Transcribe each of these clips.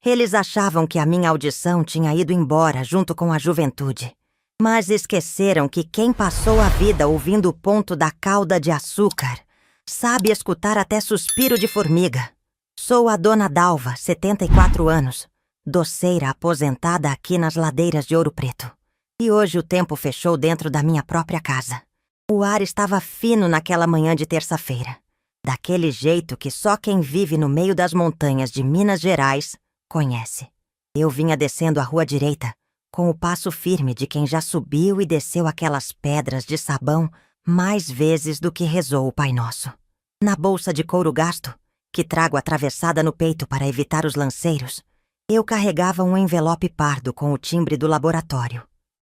Eles achavam que a minha audição tinha ido embora junto com a juventude. Mas esqueceram que quem passou a vida ouvindo o ponto da cauda de açúcar sabe escutar até suspiro de formiga. Sou a Dona Dalva, 74 anos, doceira aposentada aqui nas ladeiras de Ouro Preto. E hoje o tempo fechou dentro da minha própria casa. O ar estava fino naquela manhã de terça-feira. Daquele jeito que só quem vive no meio das montanhas de Minas Gerais conhece. Eu vinha descendo a rua direita, com o passo firme de quem já subiu e desceu aquelas pedras de sabão mais vezes do que rezou o Pai Nosso. Na bolsa de couro gasto, que trago atravessada no peito para evitar os lanceiros, eu carregava um envelope pardo com o timbre do laboratório.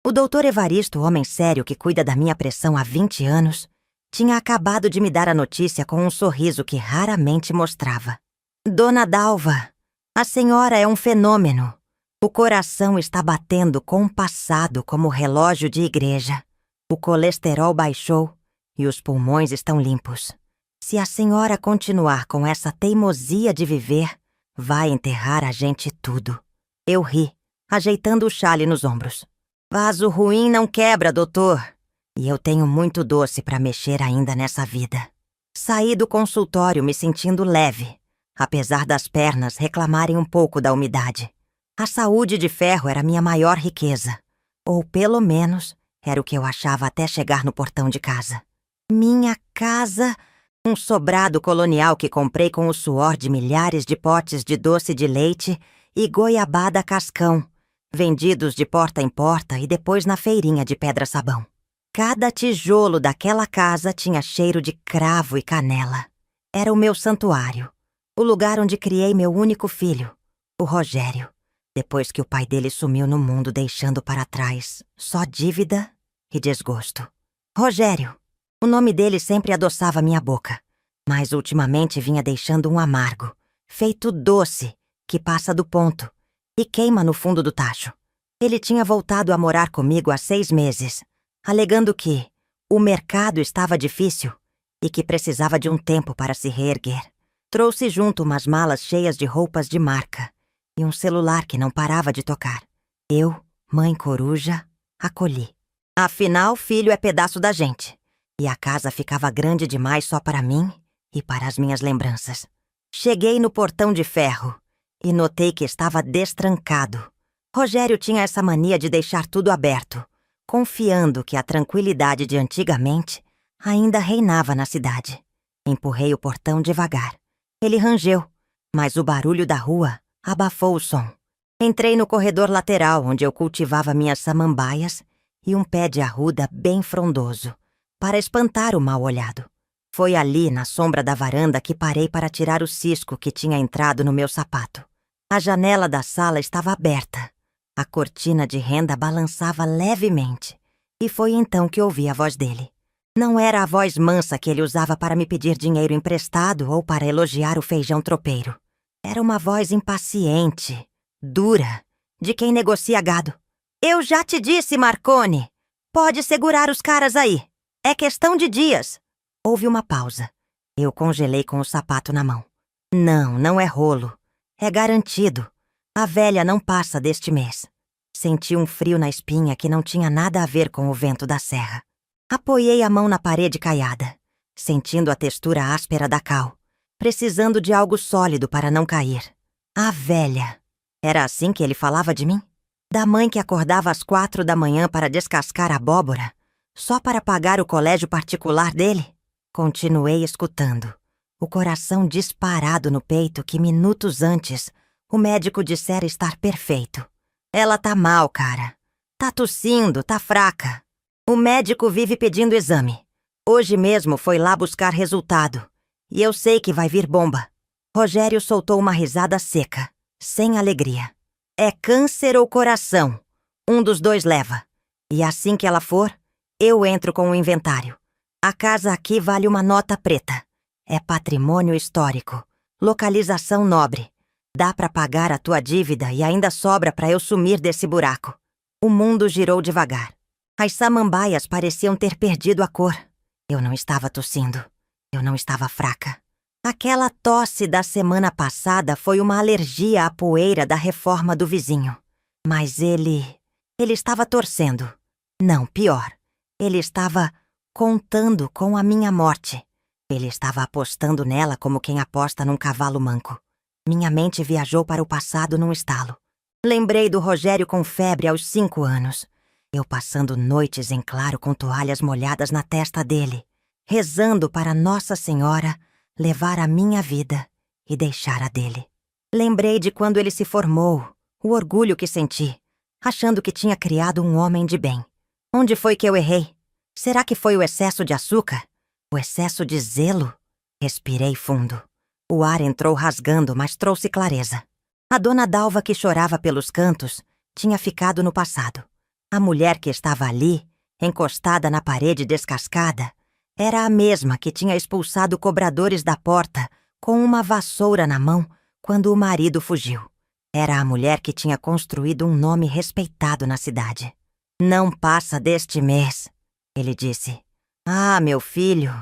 O doutor Evaristo, homem sério que cuida da minha pressão há 20 anos, tinha acabado de me dar a notícia com um sorriso que raramente mostrava. Dona Dalva, a senhora é um fenômeno. O coração está batendo compassado como relógio de igreja. O colesterol baixou e os pulmões estão limpos. Se a senhora continuar com essa teimosia de viver, vai enterrar a gente tudo. Eu ri, ajeitando o chale nos ombros. Vaso ruim não quebra, doutor. E eu tenho muito doce para mexer ainda nessa vida. Saí do consultório me sentindo leve, apesar das pernas reclamarem um pouco da umidade. A saúde de ferro era minha maior riqueza. Ou, pelo menos, era o que eu achava até chegar no portão de casa. Minha casa, um sobrado colonial que comprei com o suor de milhares de potes de doce de leite e goiabada cascão, vendidos de porta em porta e depois na feirinha de pedra-sabão. Cada tijolo daquela casa tinha cheiro de cravo e canela. Era o meu santuário, o lugar onde criei meu único filho, o Rogério, depois que o pai dele sumiu no mundo deixando para trás só dívida e desgosto. Rogério, o nome dele sempre adoçava minha boca, mas ultimamente vinha deixando um amargo, feito doce, que passa do ponto e queima no fundo do tacho. Ele tinha voltado a morar comigo há 6 meses, alegando que o mercado estava difícil e que precisava de um tempo para se reerguer. Trouxe junto umas malas cheias de roupas de marca e um celular que não parava de tocar. Eu, mãe coruja, acolhi. Afinal, filho é pedaço da gente, e a casa ficava grande demais só para mim e para as minhas lembranças. Cheguei no portão de ferro e notei que estava destrancado. Rogério tinha essa mania de deixar tudo aberto, confiando que a tranquilidade de antigamente ainda reinava na cidade. Empurrei o portão devagar. Ele rangeu, mas o barulho da rua abafou o som. Entrei no corredor lateral, onde eu cultivava minhas samambaias e um pé de arruda bem frondoso, para espantar o mal-olhado. Foi ali, na sombra da varanda, que parei para tirar o cisco que tinha entrado no meu sapato. A janela da sala estava aberta. A cortina de renda balançava levemente, e foi então que ouvi a voz dele. Não era a voz mansa que ele usava para me pedir dinheiro emprestado ou para elogiar o feijão tropeiro. Era uma voz impaciente, dura, de quem negocia gado. Eu já te disse, Marcone. Pode segurar os caras aí. É questão de dias. Houve uma pausa. Eu congelei com o sapato na mão. Não, não é rolo. É garantido. A velha não passa deste mês. Senti um frio na espinha que não tinha nada a ver com o vento da serra. Apoiei a mão na parede caiada, sentindo a textura áspera da cal, precisando de algo sólido para não cair. A velha. Era assim que ele falava de mim? Da mãe que acordava às 4 da manhã para descascar abóbora, só para pagar o colégio particular dele? Continuei escutando, o coração disparado no peito que minutos antes o médico dissera estar perfeito. Ela tá mal, cara. Tá tossindo, tá fraca. O médico vive pedindo exame. Hoje mesmo foi lá buscar resultado. E eu sei que vai vir bomba. Rogério soltou uma risada seca, sem alegria. É câncer ou coração. Um dos dois leva. E assim que ela for, eu entro com o inventário. A casa aqui vale uma nota preta. É patrimônio histórico. Localização nobre. Dá pra pagar a tua dívida e ainda sobra pra eu sumir desse buraco. O mundo girou devagar. As samambaias pareciam ter perdido a cor. Eu não estava tossindo. Eu não estava fraca. Aquela tosse da semana passada foi uma alergia à poeira da reforma do vizinho. Mas ele estava torcendo. Não, pior. Ele estava contando com a minha morte. Ele estava apostando nela como quem aposta num cavalo manco. Minha mente viajou para o passado num estalo. Lembrei do Rogério com febre aos 5 anos. Eu passando noites em claro com toalhas molhadas na testa dele, rezando para Nossa Senhora levar a minha vida e deixar a dele. Lembrei de quando ele se formou, o orgulho que senti, achando que tinha criado um homem de bem. Onde foi que eu errei? Será que foi o excesso de açúcar? O excesso de zelo? Respirei fundo. O ar entrou rasgando, mas trouxe clareza. A dona Dalva, que chorava pelos cantos, tinha ficado no passado. A mulher que estava ali, encostada na parede descascada, era a mesma que tinha expulsado cobradores da porta com uma vassoura na mão quando o marido fugiu. Era a mulher que tinha construído um nome respeitado na cidade. "Não passa deste mês", ele disse. "Ah, meu filho,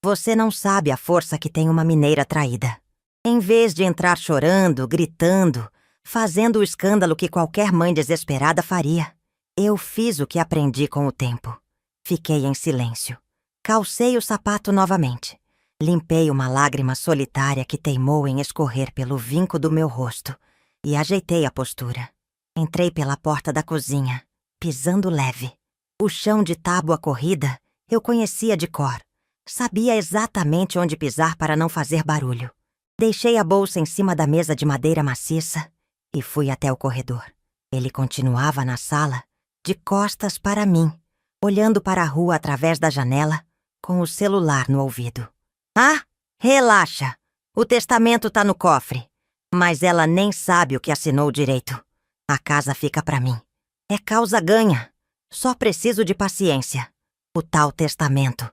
você não sabe a força que tem uma mineira traída." Em vez de entrar chorando, gritando, fazendo o escândalo que qualquer mãe desesperada faria, eu fiz o que aprendi com o tempo. Fiquei em silêncio. Calcei o sapato novamente. Limpei uma lágrima solitária que teimou em escorrer pelo vinco do meu rosto e ajeitei a postura. Entrei pela porta da cozinha, pisando leve. O chão de tábua corrida eu conhecia de cor. Sabia exatamente onde pisar para não fazer barulho. Deixei a bolsa em cima da mesa de madeira maciça e fui até o corredor. Ele continuava na sala, de costas para mim, olhando para a rua através da janela, com o celular no ouvido. "Ah, relaxa. O testamento tá no cofre. Mas ela nem sabe o que assinou direito. A casa fica pra mim. É causa ganha. Só preciso de paciência. O tal testamento.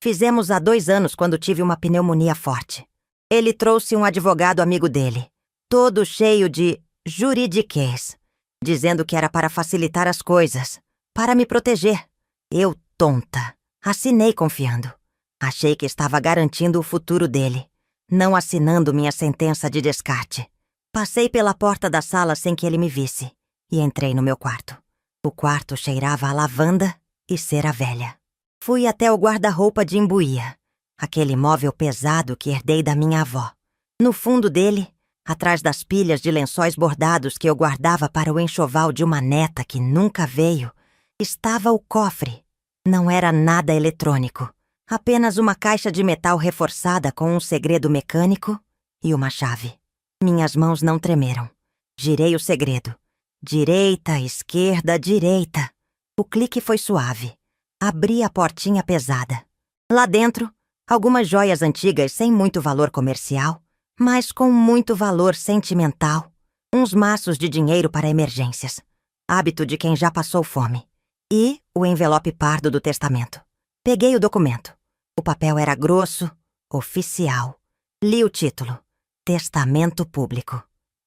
Fizemos há 2 anos quando tive uma pneumonia forte. Ele trouxe um advogado amigo dele, todo cheio de juridiquês, dizendo que era para facilitar as coisas, para me proteger. Eu, tonta, assinei confiando. Achei que estava garantindo o futuro dele, não assinando minha sentença de descarte. Passei pela porta da sala sem que ele me visse e entrei no meu quarto. O quarto cheirava a lavanda e cera velha. Fui até o guarda-roupa de embuia, aquele móvel pesado que herdei da minha avó. No fundo dele, atrás das pilhas de lençóis bordados que eu guardava para o enxoval de uma neta que nunca veio, estava o cofre. Não era nada eletrônico, apenas uma caixa de metal reforçada com um segredo mecânico e uma chave. Minhas mãos não tremeram. Girei o segredo. Direita, esquerda, direita. O clique foi suave. Abri a portinha pesada. Lá dentro, algumas joias antigas sem muito valor comercial, mas com muito valor sentimental. Uns maços de dinheiro para emergências. Hábito de quem já passou fome. E o envelope pardo do testamento. Peguei o documento. O papel era grosso, oficial. Li o título. Testamento Público.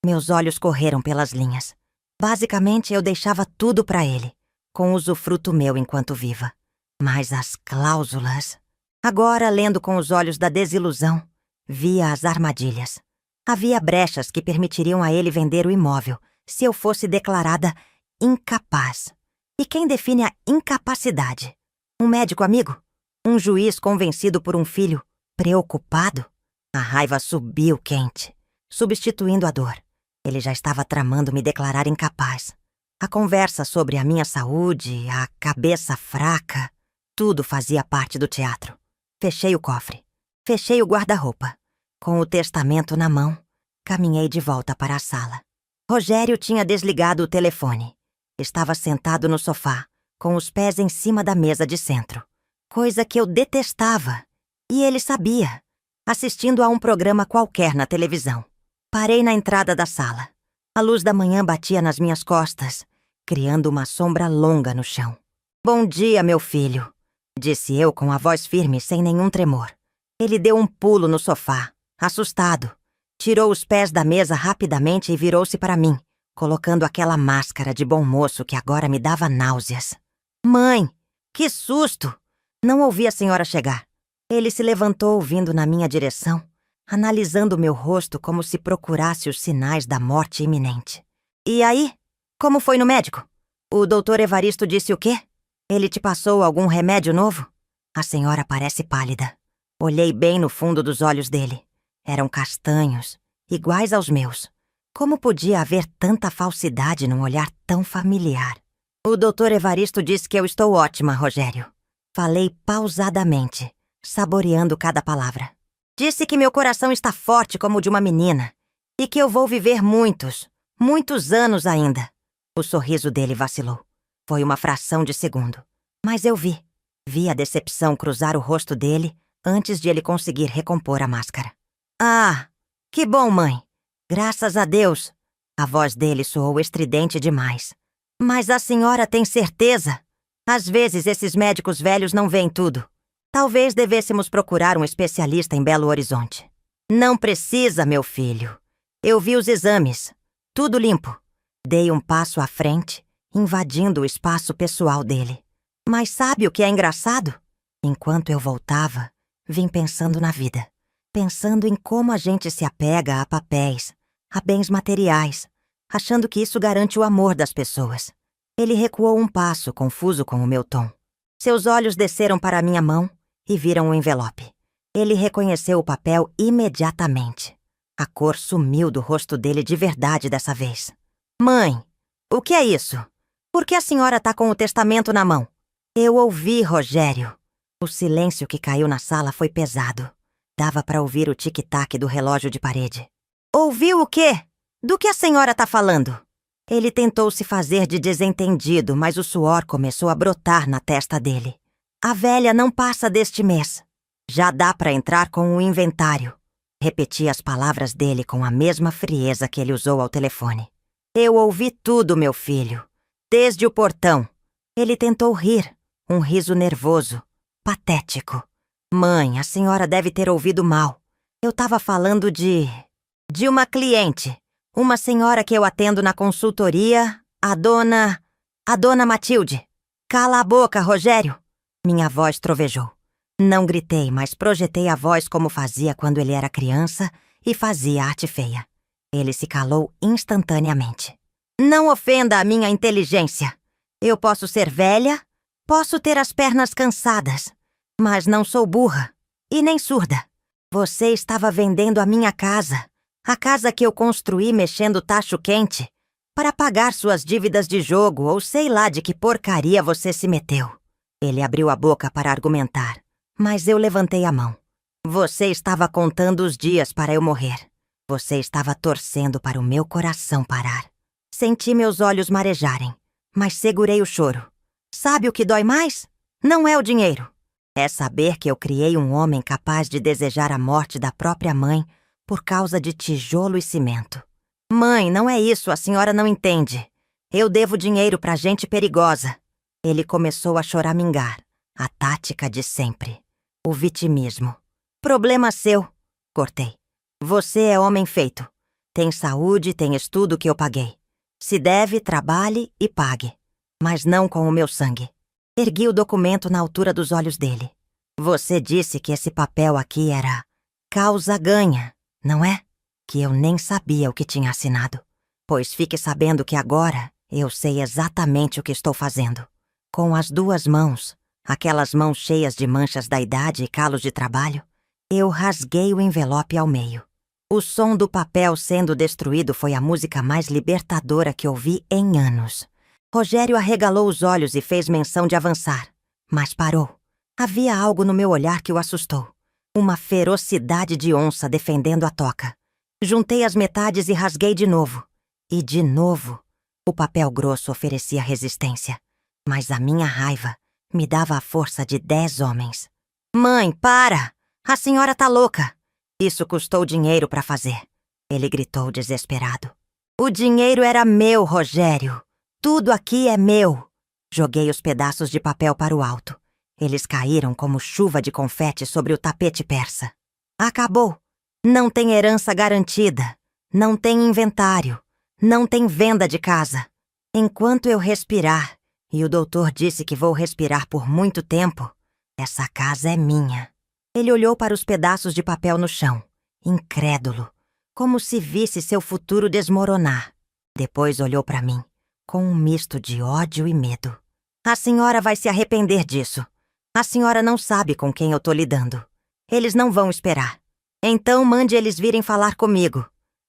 Meus olhos correram pelas linhas. Basicamente, eu deixava tudo para ele, com usufruto meu enquanto viva. Mas as cláusulas... Agora, lendo com os olhos da desilusão, via as armadilhas. Havia brechas que permitiriam a ele vender o imóvel se eu fosse declarada incapaz. E quem define a incapacidade? Um médico amigo? Um juiz convencido por um filho preocupado? A raiva subiu quente, substituindo a dor. Ele já estava tramando me declarar incapaz. A conversa sobre a minha saúde, a cabeça fraca, tudo fazia parte do teatro. Fechei o cofre. Fechei o guarda-roupa. Com o testamento na mão, caminhei de volta para a sala. Rogério tinha desligado o telefone. Estava sentado no sofá, com os pés em cima da mesa de centro. Coisa que eu detestava. E ele sabia. Assistindo a um programa qualquer na televisão. Parei na entrada da sala. A luz da manhã batia nas minhas costas, criando uma sombra longa no chão. "Bom dia, meu filho", disse eu com a voz firme, sem nenhum tremor. Ele deu um pulo no sofá, assustado. Tirou os pés da mesa rapidamente e virou-se para mim, colocando aquela máscara de bom moço que agora me dava náuseas. "Mãe, que susto!" Não ouvi a senhora chegar. Ele se levantou vindo na minha direção, analisando meu rosto como se procurasse os sinais da morte iminente. E aí? Como foi no médico? O doutor Evaristo disse o quê? Ele te passou algum remédio novo? A senhora parece pálida. Olhei bem no fundo dos olhos dele. Eram castanhos, iguais aos meus. Como podia haver tanta falsidade num olhar tão familiar? O doutor Evaristo disse que eu estou ótima, Rogério. Falei pausadamente, saboreando cada palavra. Disse que meu coração está forte como o de uma menina e que eu vou viver muitos, muitos anos ainda. O sorriso dele vacilou. Foi uma fração de segundo. Mas eu vi. Vi a decepção cruzar o rosto dele antes de ele conseguir recompor a máscara. Ah, que bom, mãe. Graças a Deus. A voz dele soou estridente demais. Mas a senhora tem certeza? Às vezes esses médicos velhos não veem tudo. Talvez devêssemos procurar um especialista em Belo Horizonte. Não precisa, meu filho. Eu vi os exames. Tudo limpo. Dei um passo à frente, invadindo o espaço pessoal dele. Mas sabe o que é engraçado? Enquanto eu voltava, vim pensando na vida. Pensando em como a gente se apega a papéis, a bens materiais, achando que isso garante o amor das pessoas. Ele recuou um passo, confuso com o meu tom. Seus olhos desceram para a minha mão e viram o envelope. Ele reconheceu o papel imediatamente. A cor sumiu do rosto dele de verdade dessa vez. Mãe, o que é isso? Por que a senhora tá com o testamento na mão? Eu ouvi, Rogério. O silêncio que caiu na sala foi pesado. Dava para ouvir o tic-tac do relógio de parede. Ouviu o quê? Do que a senhora tá falando? Ele tentou se fazer de desentendido, mas o suor começou a brotar na testa dele. A velha não passa deste mês. Já dá para entrar com o inventário. Repeti as palavras dele com a mesma frieza que ele usou ao telefone. Eu ouvi tudo, meu filho. Desde o portão. Ele tentou rir, um riso nervoso, patético. Mãe, a senhora deve ter ouvido mal. Eu tava falando de uma cliente. Uma senhora que eu atendo na consultoria, a dona Matilde. Cala a boca, Rogério. Minha voz trovejou. Não gritei, mas projetei a voz como fazia quando ele era criança e fazia arte feia. Ele se calou instantaneamente. Não ofenda a minha inteligência. Eu posso ser velha, posso ter as pernas cansadas, mas não sou burra e nem surda. Você estava vendendo a minha casa, a casa que eu construí mexendo tacho quente, para pagar suas dívidas de jogo ou sei lá de que porcaria você se meteu. Ele abriu a boca para argumentar, mas eu levantei a mão. Você estava contando os dias para eu morrer. Você estava torcendo para o meu coração parar. Senti meus olhos marejarem, mas segurei o choro. Sabe o que dói mais? Não é o dinheiro. É saber que eu criei um homem capaz de desejar a morte da própria mãe por causa de tijolo e cimento. Mãe, não é isso, a senhora não entende. Eu devo dinheiro pra gente perigosa. Ele começou a choramingar, a tática de sempre. O vitimismo. Problema seu, cortei. Você é homem feito. Tem saúde, tem estudo que eu paguei. Se deve, trabalhe e pague. Mas não com o meu sangue. Ergui o documento na altura dos olhos dele. Você disse que esse papel aqui era causa ganha, não é? Que eu nem sabia o que tinha assinado. Pois fique sabendo que agora eu sei exatamente o que estou fazendo. Com as duas mãos, aquelas mãos cheias de manchas da idade e calos de trabalho, eu rasguei o envelope ao meio. O som do papel sendo destruído foi a música mais libertadora que ouvi em anos. Rogério arregalou os olhos e fez menção de avançar, mas parou. Havia algo no meu olhar que o assustou. Uma ferocidade de onça defendendo a toca. Juntei as metades e rasguei de novo. E de novo. O papel grosso oferecia resistência, mas a minha raiva me dava a força de 10 homens. Mãe, para! A senhora tá louca! Isso custou dinheiro para fazer. Ele gritou desesperado. O dinheiro era meu, Rogério. Tudo aqui é meu. Joguei os pedaços de papel para o alto. Eles caíram como chuva de confete sobre o tapete persa. Acabou. Não tem herança garantida. Não tem inventário. Não tem venda de casa. Enquanto eu respirar, e o doutor disse que vou respirar por muito tempo, essa casa é minha. Ele olhou para os pedaços de papel no chão incrédulo, como se visse seu futuro desmoronar. Depois olhou para mim, com um misto de ódio e medo. A senhora vai se arrepender disso. A senhora não sabe com quem eu tô lidando. Eles não vão esperar. Então mande eles virem falar comigo.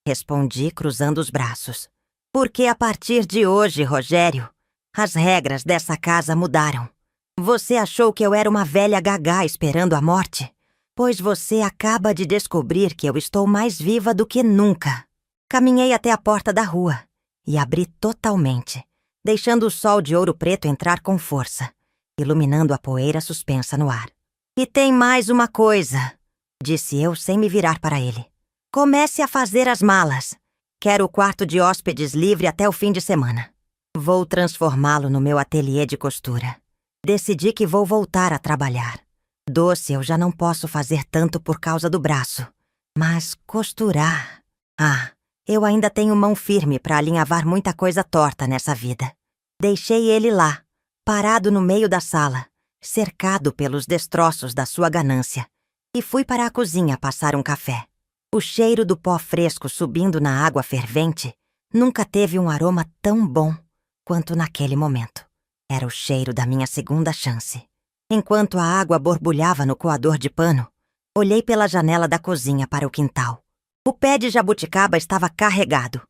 Respondi cruzando os braços. Porque a partir de hoje, Rogério, as regras dessa casa mudaram. Você achou que eu era uma velha gagá esperando a morte? Pois você acaba de descobrir que eu estou mais viva do que nunca. Caminhei até a porta da rua e abri totalmente, deixando o sol de ouro preto entrar com força, iluminando a poeira suspensa no ar. E tem mais uma coisa, disse eu sem me virar para ele. Comece a fazer as malas. Quero o quarto de hóspedes livre até o fim de semana. Vou transformá-lo no meu ateliê de costura. Decidi que vou voltar a trabalhar. Doce eu já não posso fazer tanto por causa do braço. Mas costurar... eu ainda tenho mão firme para alinhavar muita coisa torta nessa vida. Deixei ele lá, parado no meio da sala, cercado pelos destroços da sua ganância, e fui para a cozinha passar um café. O cheiro do pó fresco subindo na água fervente nunca teve um aroma tão bom quanto naquele momento. Era o cheiro da minha segunda chance. Enquanto a água borbulhava no coador de pano, olhei pela janela da cozinha para o quintal. O pé de jabuticaba estava carregado.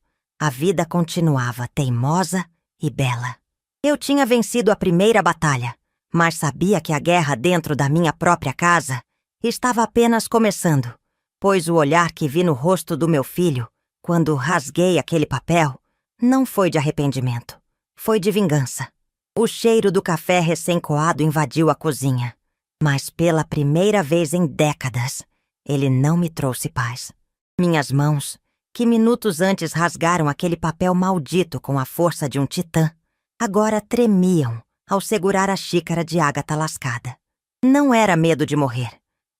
A vida continuava teimosa e bela. Eu tinha vencido a primeira batalha, mas sabia que a guerra dentro da minha própria casa estava apenas começando, pois o olhar que vi no rosto do meu filho, quando rasguei aquele papel, não foi de arrependimento, foi de vingança. O cheiro do café recém-coado invadiu a cozinha, mas pela primeira vez em décadas, ele não me trouxe paz. Minhas mãos, que minutos antes rasgaram aquele papel maldito com a força de um titã, agora tremiam ao segurar a xícara de ágata lascada. Não era medo de morrer.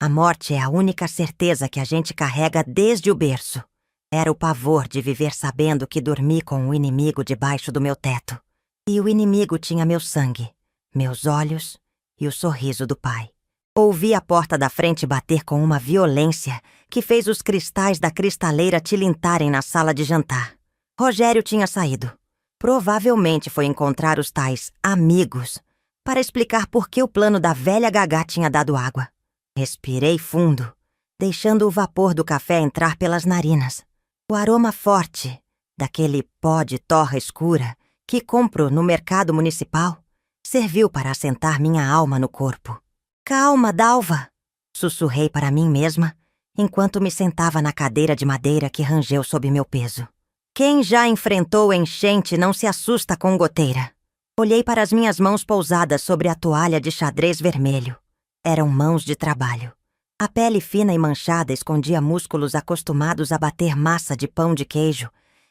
A morte é a única certeza que a gente carrega desde o berço. Era o pavor de viver sabendo que dormi com o inimigo debaixo do meu teto. E o inimigo tinha meu sangue, meus olhos e o sorriso do pai. Ouvi a porta da frente bater com uma violência que fez os cristais da cristaleira tilintarem na sala de jantar. Rogério tinha saído. Provavelmente foi encontrar os tais amigos para explicar por que o plano da velha gagá tinha dado água. Respirei fundo, deixando o vapor do café entrar pelas narinas. O aroma forte daquele pó de torra escura que compro no mercado municipal serviu para assentar minha alma no corpo. Calma, Dalva, sussurrei para mim mesma, enquanto me sentava na cadeira de madeira que rangeu sob meu peso. Quem já enfrentou enchente não se assusta com goteira. Olhei para as minhas mãos pousadas sobre a toalha de xadrez vermelho. Eram mãos de trabalho. A pele fina e manchada escondia músculos acostumados a bater massa de pão de queijo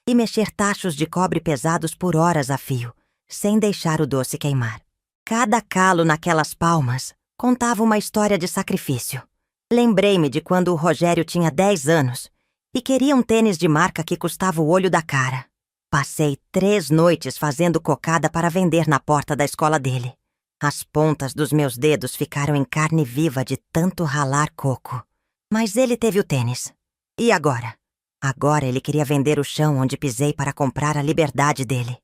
e mexer tachos de cobre pesados por horas a fio, sem deixar o doce queimar. Cada calo naquelas palmas contava uma história de sacrifício. Lembrei-me de quando o Rogério tinha 10 anos e queria um tênis de marca que custava o olho da cara. Passei 3 noites fazendo cocada para vender na porta da escola dele. As pontas dos meus dedos ficaram em carne viva de tanto ralar coco. Mas ele teve o tênis. E agora? Agora ele queria vender o chão onde pisei para comprar a liberdade dele.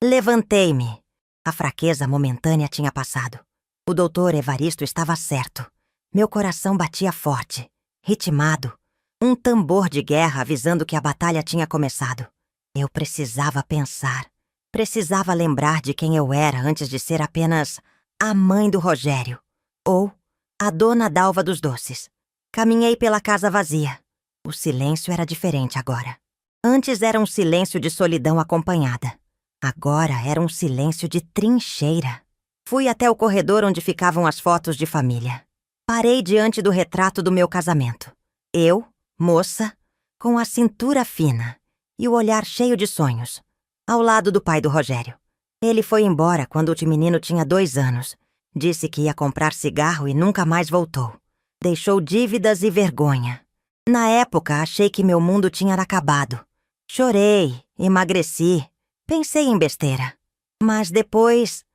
Levantei-me. A fraqueza momentânea tinha passado. O doutor Evaristo estava certo. Meu coração batia forte, ritmado. Um tambor de guerra avisando que a batalha tinha começado. Eu precisava pensar. Precisava lembrar de quem eu era antes de ser apenas a mãe do Rogério. Ou a dona Dalva dos Doces. Caminhei pela casa vazia. O silêncio era diferente agora. Antes era um silêncio de solidão acompanhada. Agora era um silêncio de trincheira. Fui até o corredor onde ficavam as fotos de família. Parei diante do retrato do meu casamento. Eu, moça, com a cintura fina e o olhar cheio de sonhos, ao lado do pai do Rogério. Ele foi embora quando o menino tinha 2 anos. Disse que ia comprar cigarro e nunca mais voltou. Deixou dívidas e vergonha. Na época, achei que meu mundo tinha acabado. Chorei, emagreci, pensei em besteira. Mas depois...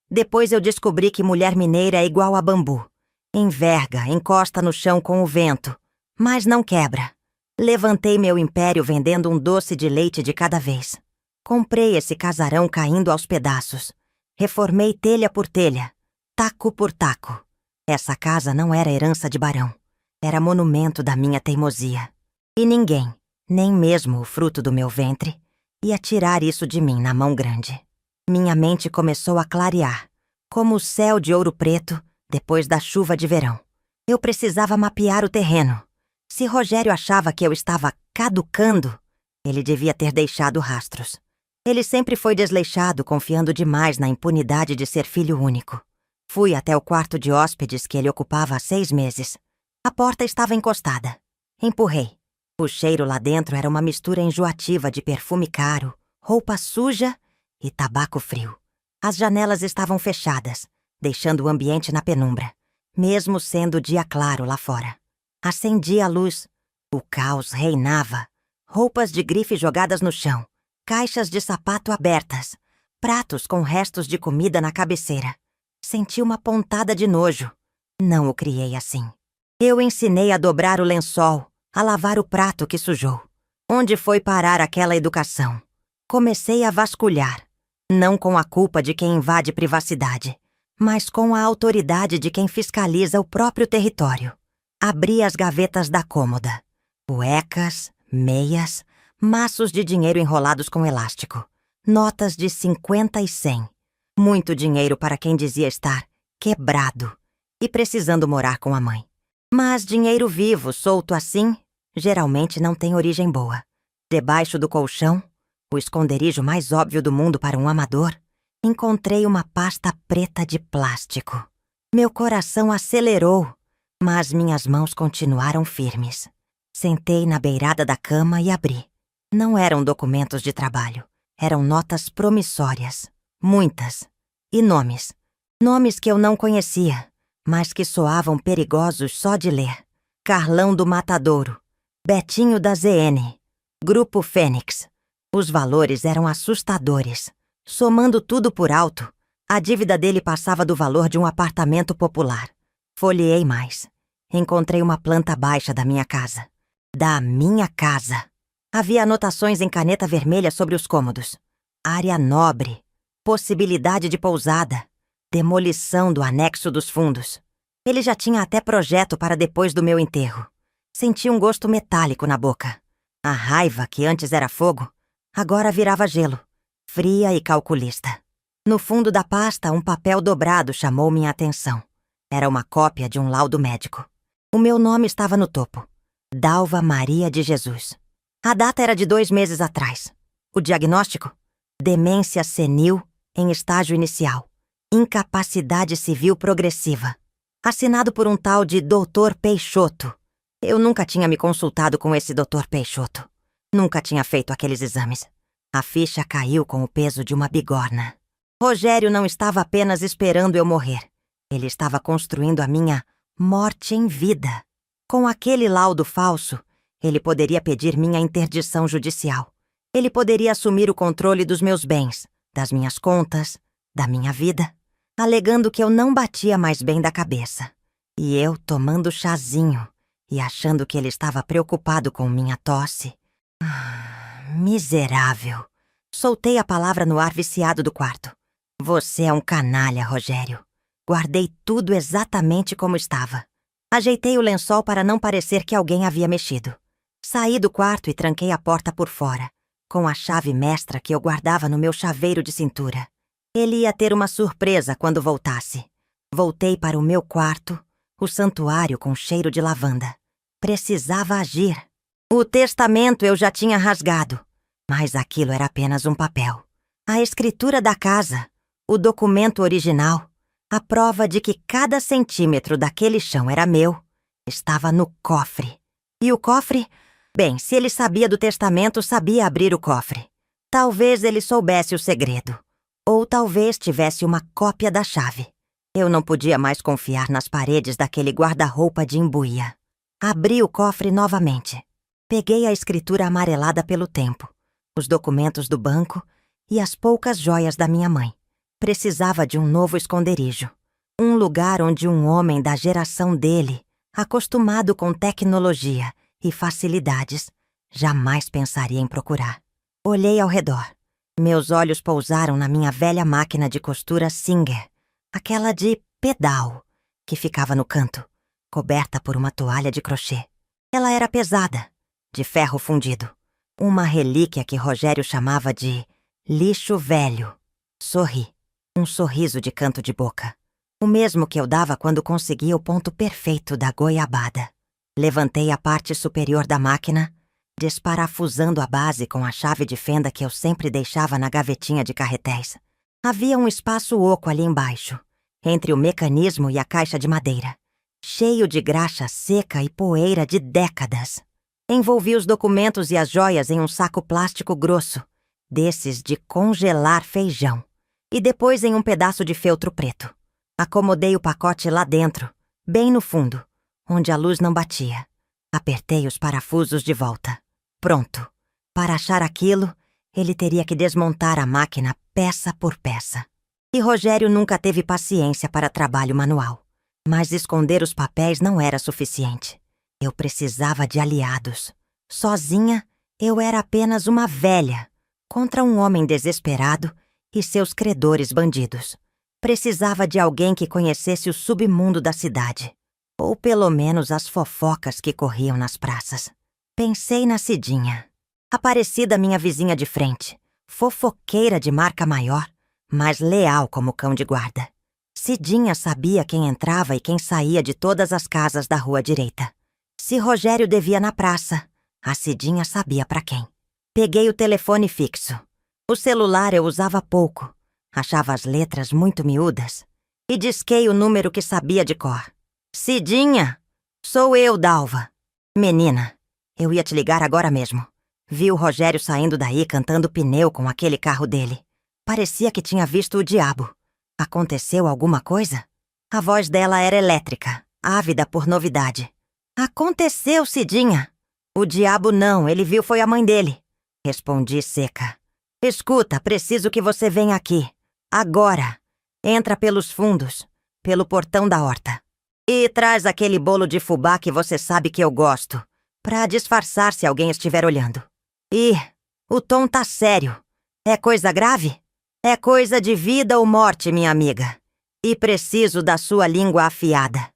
depois eu descobri que mulher mineira é igual a bambu. Enverga, encosta no chão com o vento, Mas não quebra. Levantei meu império vendendo um doce de leite de cada vez. Comprei esse casarão caindo aos pedaços. Reformei telha por telha, taco por taco. Essa casa não era herança de barão. Era monumento da minha teimosia. E ninguém, nem mesmo o fruto do meu ventre, ia tirar isso de mim na mão grande. Minha mente começou a clarear, como o céu de ouro preto depois da chuva de verão. Eu precisava mapear o terreno. Se Rogério achava que eu estava caducando, ele devia ter deixado rastros. Ele sempre foi desleixado, confiando demais na impunidade de ser filho único. Fui até o quarto de hóspedes que ele ocupava há 6 meses. A porta estava encostada. Empurrei. O cheiro lá dentro era uma mistura enjoativa de perfume caro, roupa suja e tabaco frio. As janelas estavam fechadas, deixando o ambiente na penumbra, mesmo sendo dia claro lá fora. Acendi a luz. O caos reinava. Roupas de grife jogadas no chão, caixas de sapato abertas, pratos com restos de comida na cabeceira. Senti uma pontada de nojo. Não o criei assim. Eu ensinei a dobrar o lençol, a lavar o prato que sujou. Onde foi parar aquela educação? Comecei a vasculhar, não com a culpa de quem invade privacidade, mas com a autoridade de quem fiscaliza o próprio território. Abri as gavetas da cômoda. Cuecas, meias, maços de dinheiro enrolados com elástico. Notas de 50 e 100. Muito dinheiro para quem dizia estar quebrado e precisando morar com a mãe. Mas dinheiro vivo, solto assim, geralmente não tem origem boa. Debaixo do colchão, o esconderijo mais óbvio do mundo para um amador, encontrei uma pasta preta de plástico. Meu coração acelerou, mas minhas mãos continuaram firmes. Sentei na beirada da cama e abri. Não eram documentos de trabalho. Eram notas promissórias. Muitas. E nomes. Nomes que eu não conhecia, mas que soavam perigosos só de ler. Carlão do Matadouro. Betinho da ZN. Grupo Fênix. Os valores eram assustadores. Somando tudo por alto, a dívida dele passava do valor de um apartamento popular. Folheei mais. Encontrei uma planta baixa da minha casa. Da minha casa. Havia anotações em caneta vermelha sobre os cômodos. Área nobre. Possibilidade de pousada. Demolição do anexo dos fundos. Ele já tinha até projeto para depois do meu enterro. Senti um gosto metálico na boca. A raiva, que antes era fogo, agora virava gelo. Fria e calculista. No fundo da pasta, um papel dobrado chamou minha atenção. Era uma cópia de um laudo médico. O meu nome estava no topo. Dalva Maria de Jesus. A data era de 2 meses atrás. O diagnóstico? Demência senil em estágio inicial. Incapacidade civil progressiva. Assinado por um tal de Dr. Peixoto. Eu nunca tinha me consultado com esse Dr. Peixoto. Nunca tinha feito aqueles exames. A ficha caiu com o peso de uma bigorna. Rogério não estava apenas esperando eu morrer. Ele estava construindo a minha morte em vida. Com aquele laudo falso, ele poderia pedir minha interdição judicial. Ele poderia assumir o controle dos meus bens, das minhas contas, da minha vida, alegando que eu não batia mais bem da cabeça. E eu tomando chazinho e achando que ele estava preocupado com minha tosse. Miserável. Soltei a palavra no ar viciado do quarto. Você é um canalha, Rogério. Guardei tudo exatamente como estava. Ajeitei o lençol para não parecer que alguém havia mexido. Saí do quarto e tranquei a porta por fora, com a chave mestra que eu guardava no meu chaveiro de cintura. Ele ia ter uma surpresa quando voltasse. Voltei para o meu quarto, o santuário com cheiro de lavanda. Precisava agir. O testamento eu já tinha rasgado, mas aquilo era apenas um papel. A escritura da casa, o documento original, a prova de que cada centímetro daquele chão era meu, estava no cofre. E o cofre? Bem, se ele sabia do testamento, sabia abrir o cofre. Talvez ele soubesse o segredo. Ou talvez tivesse uma cópia da chave. Eu não podia mais confiar nas paredes daquele guarda-roupa de imbuía. Abri o cofre novamente. Peguei a escritura amarelada pelo tempo, os documentos do banco e as poucas joias da minha mãe. Precisava de um novo esconderijo. Um lugar onde um homem da geração dele acostumado com tecnologia e facilidades, jamais pensaria em procurar. Olhei ao redor. Meus olhos pousaram na minha velha máquina de costura Singer, aquela de pedal, que ficava no canto, coberta por uma toalha de crochê. Ela era pesada, de ferro fundido, uma relíquia que Rogério chamava de lixo velho. Sorri, um sorriso de canto de boca, o mesmo que eu dava quando conseguia o ponto perfeito da goiabada. Levantei a parte superior da máquina, desparafusando a base com a chave de fenda que eu sempre deixava na gavetinha de carretéis. Havia um espaço oco ali embaixo, entre o mecanismo e a caixa de madeira, cheio de graxa seca e poeira de décadas. Envolvi os documentos e as joias em um saco plástico grosso, desses de congelar feijão, e depois em um pedaço de feltro preto. Acomodei o pacote lá dentro, bem no fundo, onde a luz não batia. Apertei os parafusos de volta. Pronto. Para achar aquilo, ele teria que desmontar a máquina peça por peça. E Rogério nunca teve paciência para trabalho manual. Mas esconder os papéis não era suficiente. Eu precisava de aliados. Sozinha, eu era apenas uma velha, contra um homem desesperado e seus credores bandidos. Precisava de alguém que conhecesse o submundo da cidade, ou pelo menos as fofocas que corriam nas praças. Pensei na Cidinha, a parecida minha vizinha de frente, fofoqueira de marca maior, mas leal como cão de guarda. Cidinha sabia quem entrava e quem saía de todas as casas da rua direita. Se Rogério devia na praça, a Cidinha sabia para quem. Peguei o telefone fixo. O celular eu usava pouco, achava as letras muito miúdas, e disquei o número que sabia de cor. Cidinha, sou eu, Dalva. Menina, eu ia te ligar agora mesmo. Vi o Rogério saindo daí cantando pneu com aquele carro dele. Parecia que tinha visto o diabo. Aconteceu alguma coisa? A voz dela era elétrica, ávida por novidade. Aconteceu, Cidinha. O diabo não, ele viu foi a mãe dele. Respondi seca. Escuta, preciso que você venha aqui. Agora. Entra pelos fundos, pelo portão da horta. E traz aquele bolo de fubá que você sabe que eu gosto, pra disfarçar se alguém estiver olhando. E o tom tá sério. É coisa grave? É coisa de vida ou morte, minha amiga. E preciso da sua língua afiada.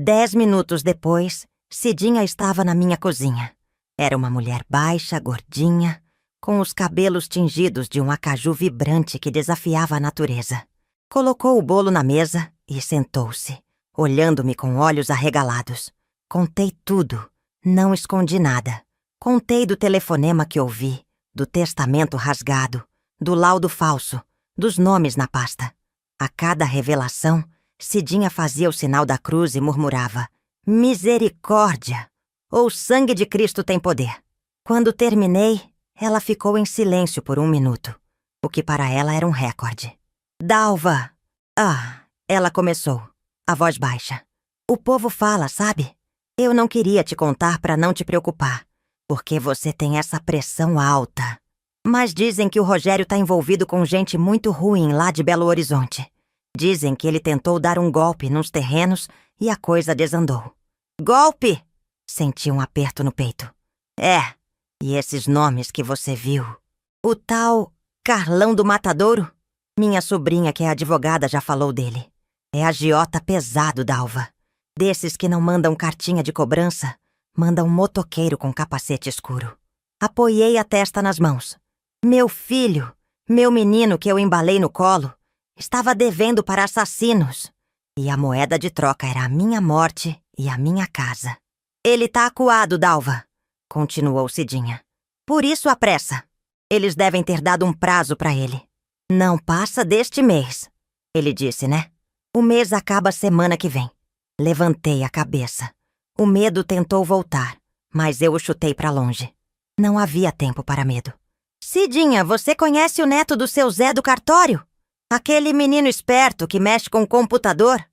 10 minutos depois, Cidinha estava na minha cozinha. Era uma mulher baixa, gordinha, com os cabelos tingidos de um acaju vibrante que desafiava a natureza. Colocou o bolo na mesa e sentou-se, olhando-me com olhos arregalados. Contei tudo, não escondi nada. Contei do telefonema que ouvi, do testamento rasgado, do laudo falso, dos nomes na pasta. A cada revelação, Cidinha fazia o sinal da cruz e murmurava: misericórdia! Ou sangue de Cristo tem poder. Quando terminei, ela ficou em silêncio por 1 minuto, o que para ela era um recorde. Dalva! Ah, ela começou, a voz baixa. O povo fala, sabe? Eu não queria te contar para não te preocupar, porque você tem essa pressão alta. Mas dizem que o Rogério tá envolvido com gente muito ruim lá de Belo Horizonte. Dizem que ele tentou dar um golpe nos terrenos e a coisa desandou. Golpe! Senti um aperto no peito. É, e esses nomes que você viu? O tal Carlão do Matadouro? Minha sobrinha, que é advogada, já falou dele. É agiota pesado, Dalva. Desses que não mandam cartinha de cobrança, mandam motoqueiro com capacete escuro. Apoiei a testa nas mãos. Meu filho, meu menino que eu embalei no colo, estava devendo para assassinos. E a moeda de troca era a minha morte e a minha casa. Ele tá acuado, Dalva, continuou Cidinha. Por isso a pressa. Eles devem ter dado um prazo para ele. Não passa deste mês, ele disse, né? O mês acaba semana que vem. Levantei a cabeça. O medo tentou voltar, mas eu o chutei para longe. Não havia tempo para medo. Cidinha, você conhece o neto do seu Zé do cartório? Aquele menino esperto que mexe com o computador?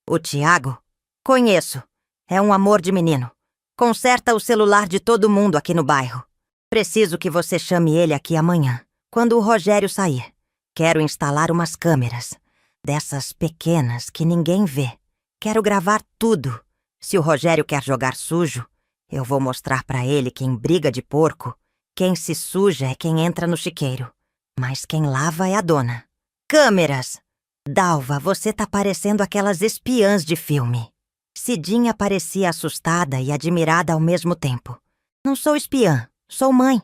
O Tiago? Conheço. É um amor de menino. Conserta o celular de todo mundo aqui no bairro. Preciso que você chame ele aqui amanhã, quando o Rogério sair. Quero instalar umas câmeras, dessas pequenas que ninguém vê. Quero gravar tudo. Se o Rogério quer jogar sujo, eu vou mostrar pra ele que em briga de porco, quem se suja é quem entra no chiqueiro, mas quem lava é a dona. Câmeras! Dalva, você tá parecendo aquelas espiãs de filme. Cidinha parecia assustada e admirada ao mesmo tempo. Não sou espiã, sou mãe.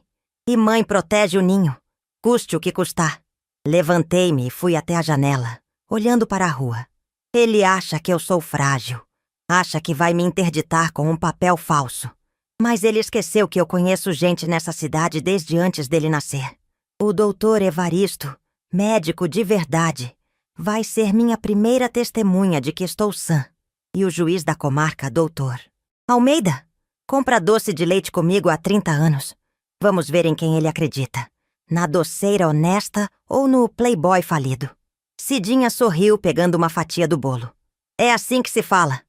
E mãe protege o ninho, custe o que custar. Levantei-me e fui até a janela, olhando para a rua. Ele acha que eu sou frágil. Acha que vai me interditar com um papel falso. Mas ele esqueceu que eu conheço gente nessa cidade desde antes dele nascer. O doutor Evaristo, médico de verdade, vai ser minha primeira testemunha de que estou sã. E o juiz da comarca, doutor Almeida, compra doce de leite comigo há 30 anos. Vamos ver em quem ele acredita. Na doceira honesta ou no playboy falido. Cidinha sorriu pegando uma fatia do bolo. É assim que se fala.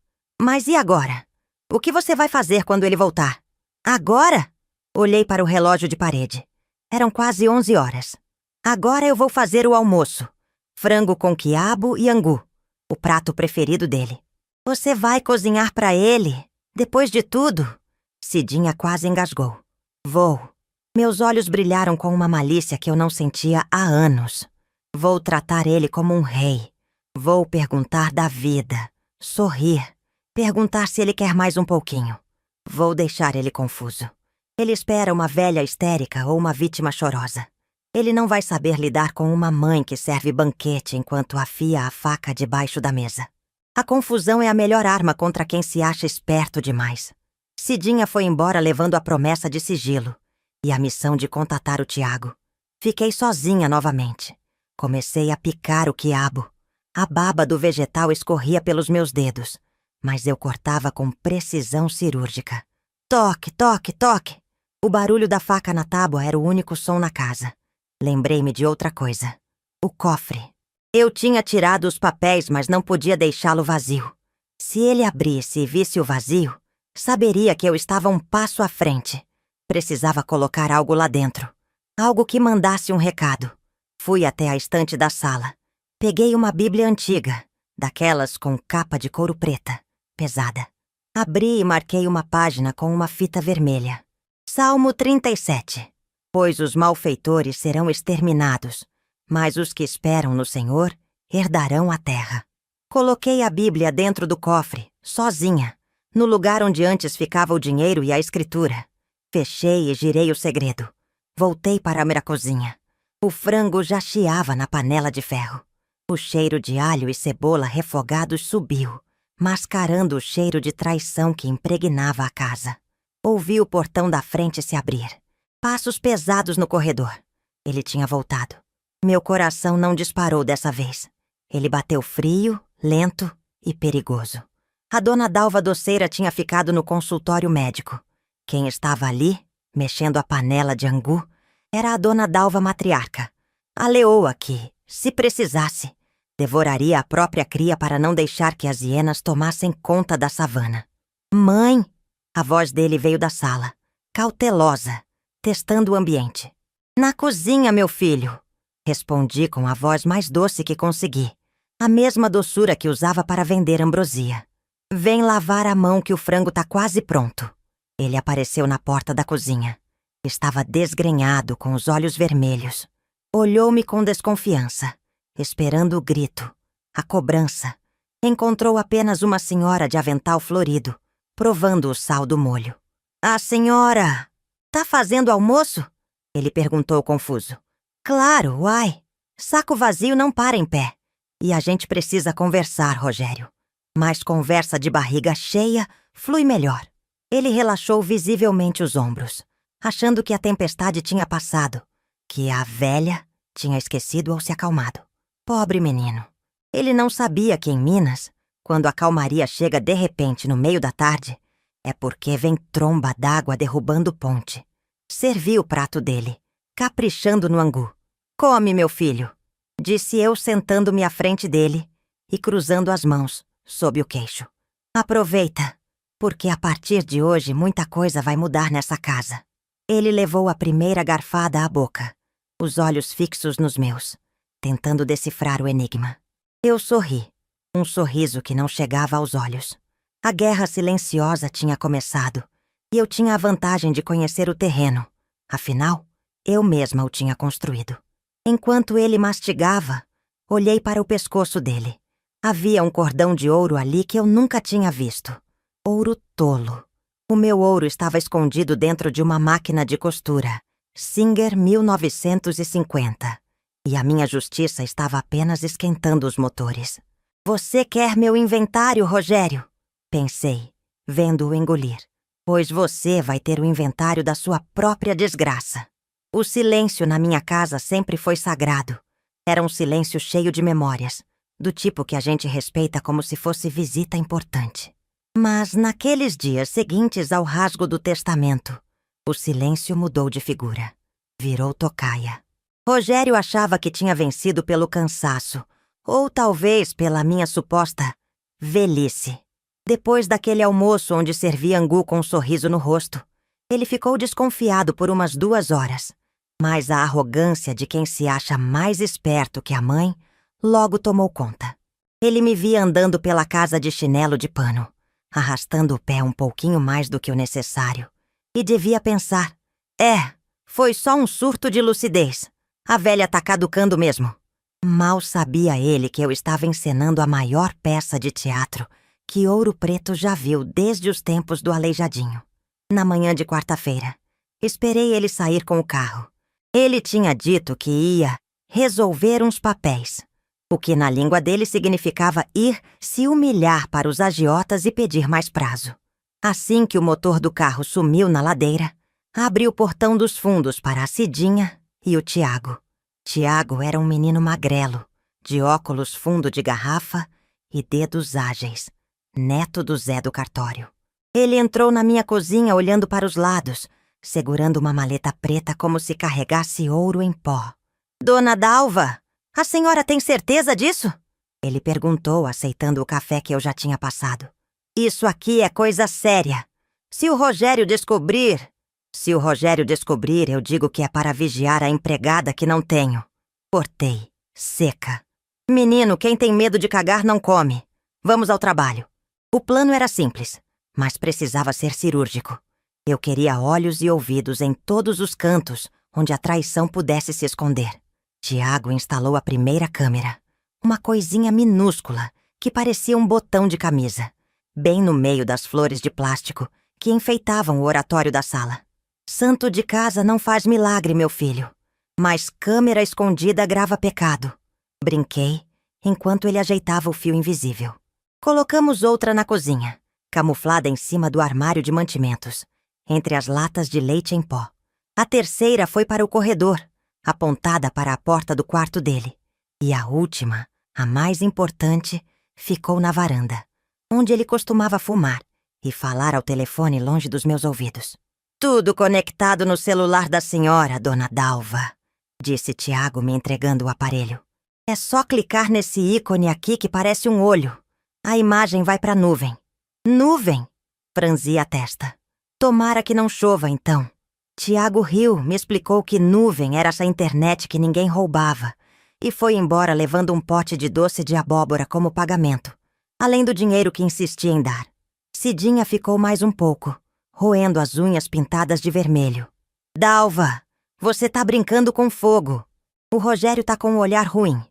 Mas e agora? O que você vai fazer quando ele voltar? Agora? Olhei para o relógio de parede. Eram quase 11 horas. Agora eu vou fazer o almoço. Frango com quiabo e angu. O prato preferido dele. Você vai cozinhar para ele? Depois de tudo? Cidinha quase engasgou. Vou. Meus olhos brilharam com uma malícia que eu não sentia há anos. Vou tratar ele como um rei. Vou perguntar da vida. Sorrir. Perguntar se ele quer mais um pouquinho. Vou deixar ele confuso. Ele espera uma velha histérica ou uma vítima chorosa. Ele não vai saber lidar com uma mãe que serve banquete enquanto afia a faca debaixo da mesa. A confusão é a melhor arma contra quem se acha esperto demais. Cidinha foi embora levando a promessa de sigilo e a missão de contatar o Tiago. Fiquei sozinha novamente. Comecei a picar o quiabo. A baba do vegetal escorria pelos meus dedos, mas eu cortava com precisão cirúrgica. Toque, toque, toque! O barulho da faca na tábua era o único som na casa. Lembrei-me de outra coisa. O cofre. Eu tinha tirado os papéis, mas não podia deixá-lo vazio. Se ele abrisse e visse o vazio, saberia que eu estava um passo à frente. Precisava colocar algo lá dentro. Algo que mandasse um recado. Fui até a estante da sala. Peguei uma Bíblia antiga, daquelas com capa de couro preta, pesada. Abri e marquei uma página com uma fita vermelha. Salmo 37. Pois os malfeitores serão exterminados, mas os que esperam no Senhor herdarão a terra. Coloquei a Bíblia dentro do cofre, sozinha, no lugar onde antes ficava o dinheiro e a escritura. Fechei e girei o segredo. Voltei para a minha cozinha. O frango já chiava na panela de ferro. O cheiro de alho e cebola refogados subiu, mascarando o cheiro de traição que impregnava a casa. Ouvi o portão da frente se abrir. Passos pesados no corredor. Ele tinha voltado. Meu coração não disparou dessa vez. Ele bateu frio, lento e perigoso. A dona Dalva doceira tinha ficado no consultório médico. Quem estava ali, mexendo a panela de angu, era a dona Dalva matriarca. A leoa que, se precisasse, devoraria a própria cria para não deixar que as hienas tomassem conta da savana. Mãe! A voz dele veio da sala, cautelosa, testando o ambiente. Na cozinha, meu filho! Respondi com a voz mais doce que consegui, a mesma doçura que usava para vender ambrosia. Vem lavar a mão que o frango tá quase pronto. Ele apareceu na porta da cozinha. Estava desgrenhado, com os olhos vermelhos. Olhou-me com desconfiança, esperando o grito, a cobrança. Encontrou apenas uma senhora de avental florido, provando o sal do molho. A senhora... tá fazendo almoço? Ele perguntou confuso. Claro, uai. Saco vazio não para em pé. E a gente precisa conversar, Rogério. Mas conversa de barriga cheia flui melhor. Ele relaxou visivelmente os ombros, achando que a tempestade tinha passado, que a velha tinha esquecido ou se acalmado. Pobre menino. Ele não sabia que em Minas, quando a calmaria chega de repente no meio da tarde, é porque vem tromba d'água derrubando ponte. Servi o prato dele, caprichando no angu. Come, meu filho, disse eu sentando-me à frente dele e cruzando as mãos sob o queixo. Aproveita, porque a partir de hoje muita coisa vai mudar nessa casa. Ele levou a primeira garfada à boca, os olhos fixos nos meus, tentando decifrar o enigma. Eu sorri, um sorriso que não chegava aos olhos. A guerra silenciosa tinha começado e eu tinha a vantagem de conhecer o terreno. Afinal, eu mesma o tinha construído. Enquanto ele mastigava, olhei para o pescoço dele. Havia um cordão de ouro ali que eu nunca tinha visto. Ouro tolo. O meu ouro estava escondido dentro de uma máquina de costura, Singer 1950, e a minha justiça estava apenas esquentando os motores. Você quer meu inventário, Rogério? Pensei, vendo-o engolir. Pois você vai ter o inventário da sua própria desgraça. O silêncio na minha casa sempre foi sagrado. Era um silêncio cheio de memórias, do tipo que a gente respeita como se fosse visita importante. Mas naqueles dias seguintes ao rasgo do testamento, o silêncio mudou de figura. Virou tocaia. Rogério achava que tinha vencido pelo cansaço, ou talvez pela minha suposta velhice. Depois daquele almoço onde servia angu com um sorriso no rosto, ele ficou desconfiado por umas 2 horas. Mas a arrogância de quem se acha mais esperto que a mãe logo tomou conta. Ele me via andando pela casa de chinelo de pano, arrastando o pé um pouquinho mais do que o necessário, e devia pensar: foi só um surto de lucidez. A velha tá caducando mesmo. Mal sabia ele que eu estava encenando a maior peça de teatro que Ouro Preto já viu desde os tempos do Aleijadinho. Na manhã de quarta-feira, esperei ele sair com o carro. Ele tinha dito que ia resolver uns papéis, o que na língua dele significava ir se humilhar para os agiotas e pedir mais prazo. Assim que o motor do carro sumiu na ladeira, abri o portão dos fundos para a Cidinha e o Tiago. Tiago era um menino magrelo, de óculos fundo de garrafa e dedos ágeis, neto do Zé do cartório. Ele entrou na minha cozinha olhando para os lados, segurando uma maleta preta como se carregasse ouro em pó. Dona Dalva, a senhora tem certeza disso? Ele perguntou, aceitando o café que eu já tinha passado. Isso aqui é coisa séria. Se o Rogério descobrir, eu digo que é para vigiar a empregada que não tenho. Cortei, seca. Menino, quem tem medo de cagar não come. Vamos ao trabalho. O plano era simples, mas precisava ser cirúrgico. Eu queria olhos e ouvidos em todos os cantos onde a traição pudesse se esconder. Tiago instalou a primeira câmera, uma coisinha minúscula que parecia um botão de camisa, bem no meio das flores de plástico que enfeitavam o oratório da sala. Santo de casa não faz milagre, meu filho, mas câmera escondida grava pecado. Brinquei enquanto ele ajeitava o fio invisível. Colocamos outra na cozinha, camuflada em cima do armário de mantimentos, entre as latas de leite em pó. A terceira foi para o corredor, apontada para a porta do quarto dele. E a última, a mais importante, ficou na varanda, onde ele costumava fumar e falar ao telefone longe dos meus ouvidos. Tudo conectado no celular da senhora, dona Dalva, disse Tiago me entregando o aparelho. É só clicar nesse ícone aqui que parece um olho. A imagem vai para a nuvem. Nuvem? Franzi a testa. Tomara que não chova, então. Tiago riu, me explicou que nuvem era essa internet que ninguém roubava, e foi embora levando um pote de doce de abóbora como pagamento, além do dinheiro que insistia em dar. Cidinha ficou mais um pouco, roendo as unhas pintadas de vermelho. Dalva, você tá brincando com fogo. O Rogério tá com um olhar ruim.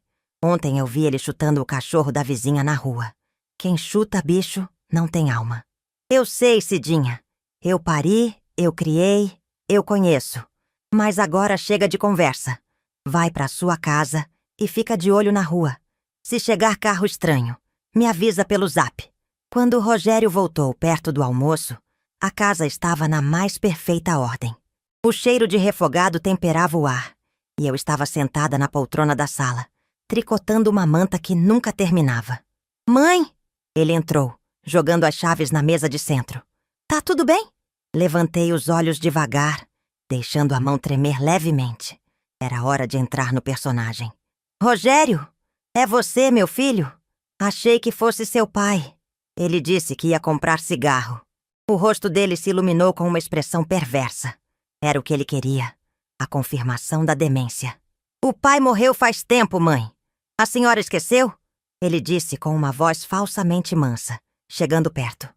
Ontem eu vi ele chutando o cachorro da vizinha na rua. Quem chuta bicho não tem alma. Eu sei, Cidinha. Eu pari, eu criei, eu conheço. Mas agora chega de conversa. Vai pra sua casa e fica de olho na rua. Se chegar carro estranho, me avisa pelo zap. Quando o Rogério voltou perto do almoço, a casa estava na mais perfeita ordem. O cheiro de refogado temperava o ar, e eu estava sentada na poltrona da sala, tricotando uma manta que nunca terminava. Mãe! Ele entrou, jogando as chaves na mesa de centro. Tá tudo bem? Levantei os olhos devagar, deixando a mão tremer levemente. Era hora de entrar no personagem. Rogério, é você, meu filho? Achei que fosse seu pai. Ele disse que ia comprar cigarro. O rosto dele se iluminou com uma expressão perversa. Era o que ele queria, a confirmação da demência. O pai morreu faz tempo, mãe. A senhora esqueceu? Ele disse com uma voz falsamente mansa, chegando perto.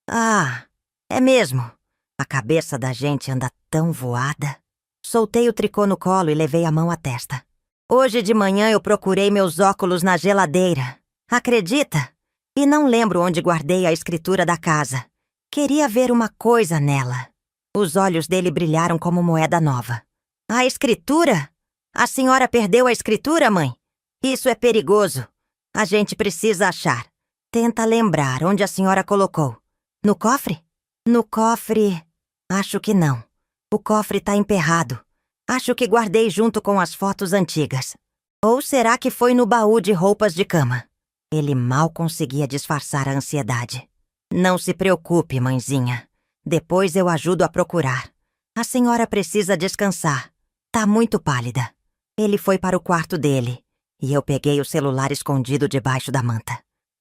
Ah, é mesmo. A cabeça da gente anda tão voada. Soltei o tricô no colo e levei a mão à testa. Hoje de manhã eu procurei meus óculos na geladeira. Acredita? E não lembro onde guardei a escritura da casa. Queria ver uma coisa nela. Os olhos dele brilharam como moeda nova. A escritura? A senhora perdeu a escritura, mãe? Isso é perigoso. A gente precisa achar. Tenta lembrar onde a senhora colocou. No cofre? No cofre... Acho que não. O cofre tá emperrado. Acho que guardei junto com as fotos antigas. Ou será que foi no baú de roupas de cama? Ele mal conseguia disfarçar a ansiedade. Não se preocupe, mãezinha. Depois eu ajudo a procurar. A senhora precisa descansar. Tá muito pálida. Ele foi para o quarto dele e eu peguei o celular escondido debaixo da manta.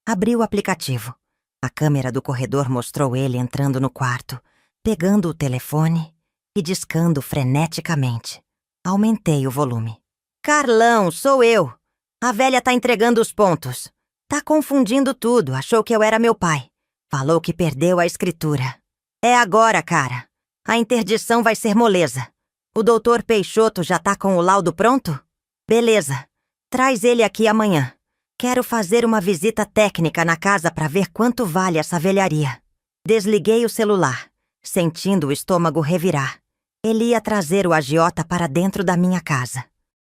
Abri o aplicativo. A câmera do corredor mostrou ele entrando no quarto, pegando o telefone e discando freneticamente. Aumentei o volume. Carlão, sou eu. A velha tá entregando os pontos. Tá confundindo tudo, achou que eu era meu pai. Falou que perdeu a escritura. É agora, cara. A interdição vai ser moleza. O doutor Peixoto já tá com o laudo pronto? Beleza. Traz ele aqui amanhã. Quero fazer uma visita técnica na casa para ver quanto vale essa velharia. Desliguei o celular, sentindo o estômago revirar. Ele ia trazer o agiota para dentro da minha casa.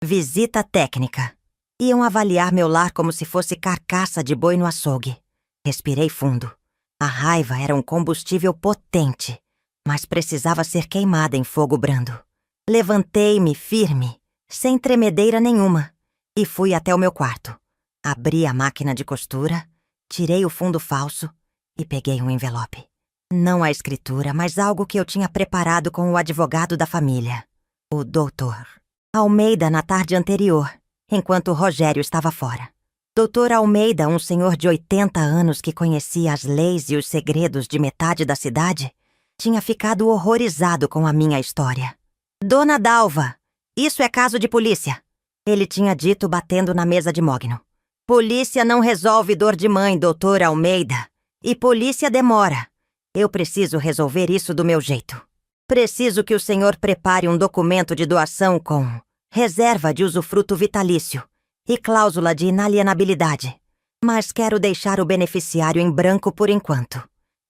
Visita técnica. Iam avaliar meu lar como se fosse carcaça de boi no açougue. Respirei fundo. A raiva era um combustível potente, mas precisava ser queimada em fogo brando. Levantei-me firme, sem tremedeira nenhuma, e fui até o meu quarto. Abri a máquina de costura, tirei o fundo falso e peguei um envelope. Não a escritura, mas algo que eu tinha preparado com o advogado da família, o doutor Almeida, na tarde anterior, enquanto Rogério estava fora. Doutor Almeida, um senhor de 80 anos que conhecia as leis e os segredos de metade da cidade, tinha ficado horrorizado com a minha história. Dona Dalva, isso é caso de polícia, ele tinha dito batendo na mesa de mogno. Polícia não resolve dor de mãe, doutor Almeida. E polícia demora. Eu preciso resolver isso do meu jeito. Preciso que o senhor prepare um documento de doação com reserva de usufruto vitalício e cláusula de inalienabilidade. Mas quero deixar o beneficiário em branco por enquanto.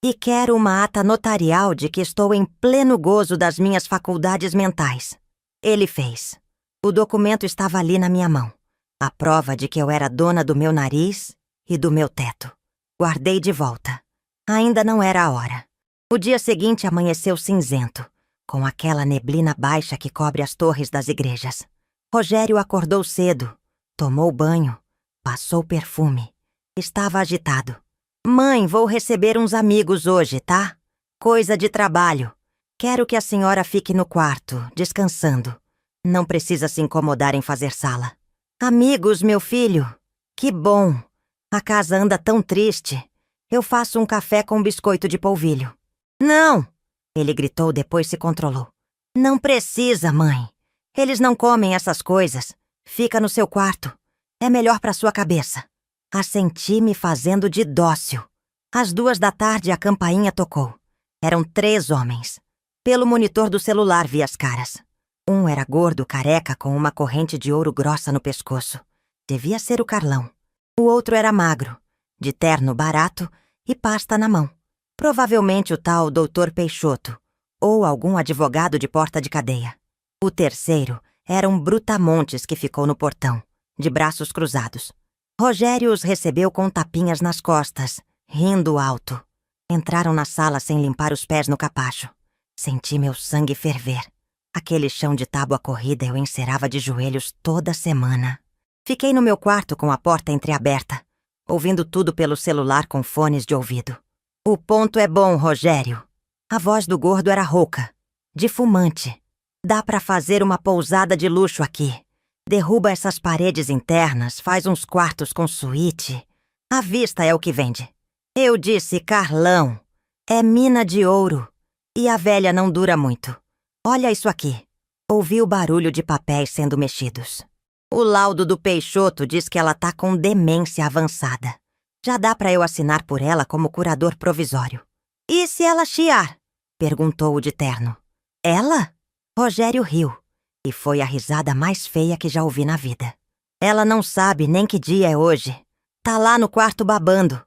E quero uma ata notarial de que estou em pleno gozo das minhas faculdades mentais. Ele fez. O documento estava ali na minha mão. A prova de que eu era dona do meu nariz e do meu teto. Guardei de volta. Ainda não era a hora. O dia seguinte amanheceu cinzento, com aquela neblina baixa que cobre as torres das igrejas. Rogério acordou cedo, tomou banho, passou perfume. Estava agitado. Mãe, vou receber uns amigos hoje, tá? Coisa de trabalho. Quero que a senhora fique no quarto, descansando. Não precisa se incomodar em fazer sala. Amigos, meu filho. Que bom. A casa anda tão triste. Eu faço um café com biscoito de polvilho. Não! Ele gritou, depois se controlou. Não precisa, mãe. Eles não comem essas coisas. Fica no seu quarto. É melhor para sua cabeça. Assenti me fazendo de dócil. Às 2 da tarde a campainha tocou. Eram 3 homens. Pelo monitor do celular vi as caras. Um era gordo, careca, com uma corrente de ouro grossa no pescoço. Devia ser o Carlão. O outro era magro, de terno barato e pasta na mão. Provavelmente o tal doutor Peixoto, ou algum advogado de porta de cadeia. O terceiro era um brutamontes que ficou no portão, de braços cruzados. Rogério os recebeu com tapinhas nas costas, rindo alto. Entraram na sala sem limpar os pés no capacho. Senti meu sangue ferver. Aquele chão de tábua corrida eu encerava de joelhos toda semana. Fiquei no meu quarto com a porta entreaberta, ouvindo tudo pelo celular com fones de ouvido. O ponto é bom, Rogério. A voz do gordo era rouca, de fumante. Dá pra fazer uma pousada de luxo aqui. Derruba essas paredes internas, faz uns quartos com suíte. A vista é o que vende. Eu disse, Carlão, é mina de ouro. E a velha não dura muito. Olha isso aqui. Ouvi o barulho de papéis sendo mexidos. O laudo do Peixoto diz que ela tá com demência avançada. Já dá pra eu assinar por ela como curador provisório. E se ela chiar? Perguntou o de terno. Ela? Rogério riu, e foi a risada mais feia que já ouvi na vida. Ela não sabe nem que dia é hoje. Tá lá no quarto babando.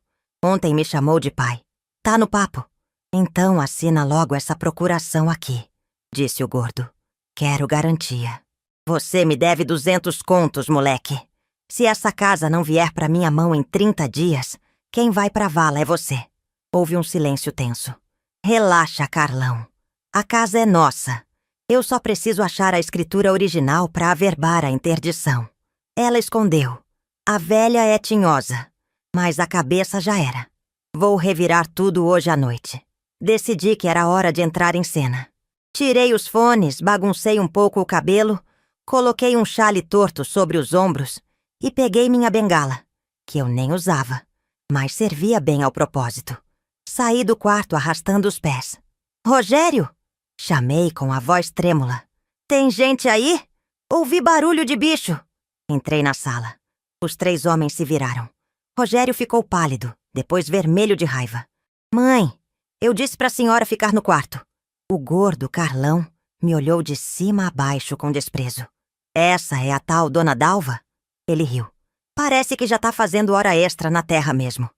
Ontem me chamou de pai. Tá no papo. Então assina logo essa procuração aqui, disse o gordo. Quero garantia. Você me deve 200 contos, moleque. Se essa casa não vier pra minha mão em 30 dias, quem vai pra vala é você. Houve um silêncio tenso. Relaxa, Carlão. A casa é nossa. Eu só preciso achar a escritura original pra averbar a interdição. Ela escondeu. A velha é tinhosa, mas a cabeça já era. Vou revirar tudo hoje à noite. Decidi que era hora de entrar em cena. Tirei os fones, baguncei um pouco o cabelo, coloquei um chale torto sobre os ombros e peguei minha bengala, que eu nem usava, mas servia bem ao propósito. Saí do quarto arrastando os pés. Rogério! Chamei com a voz trêmula. Tem gente aí? Ouvi barulho de bicho. Entrei na sala. Os 3 homens se viraram. Rogério ficou pálido, depois vermelho de raiva. Mãe, eu disse pra senhora ficar no quarto. O gordo, Carlão, me olhou de cima a baixo com desprezo. Essa é a tal Dona Dalva? Ele riu. Parece que já tá fazendo hora extra na terra mesmo.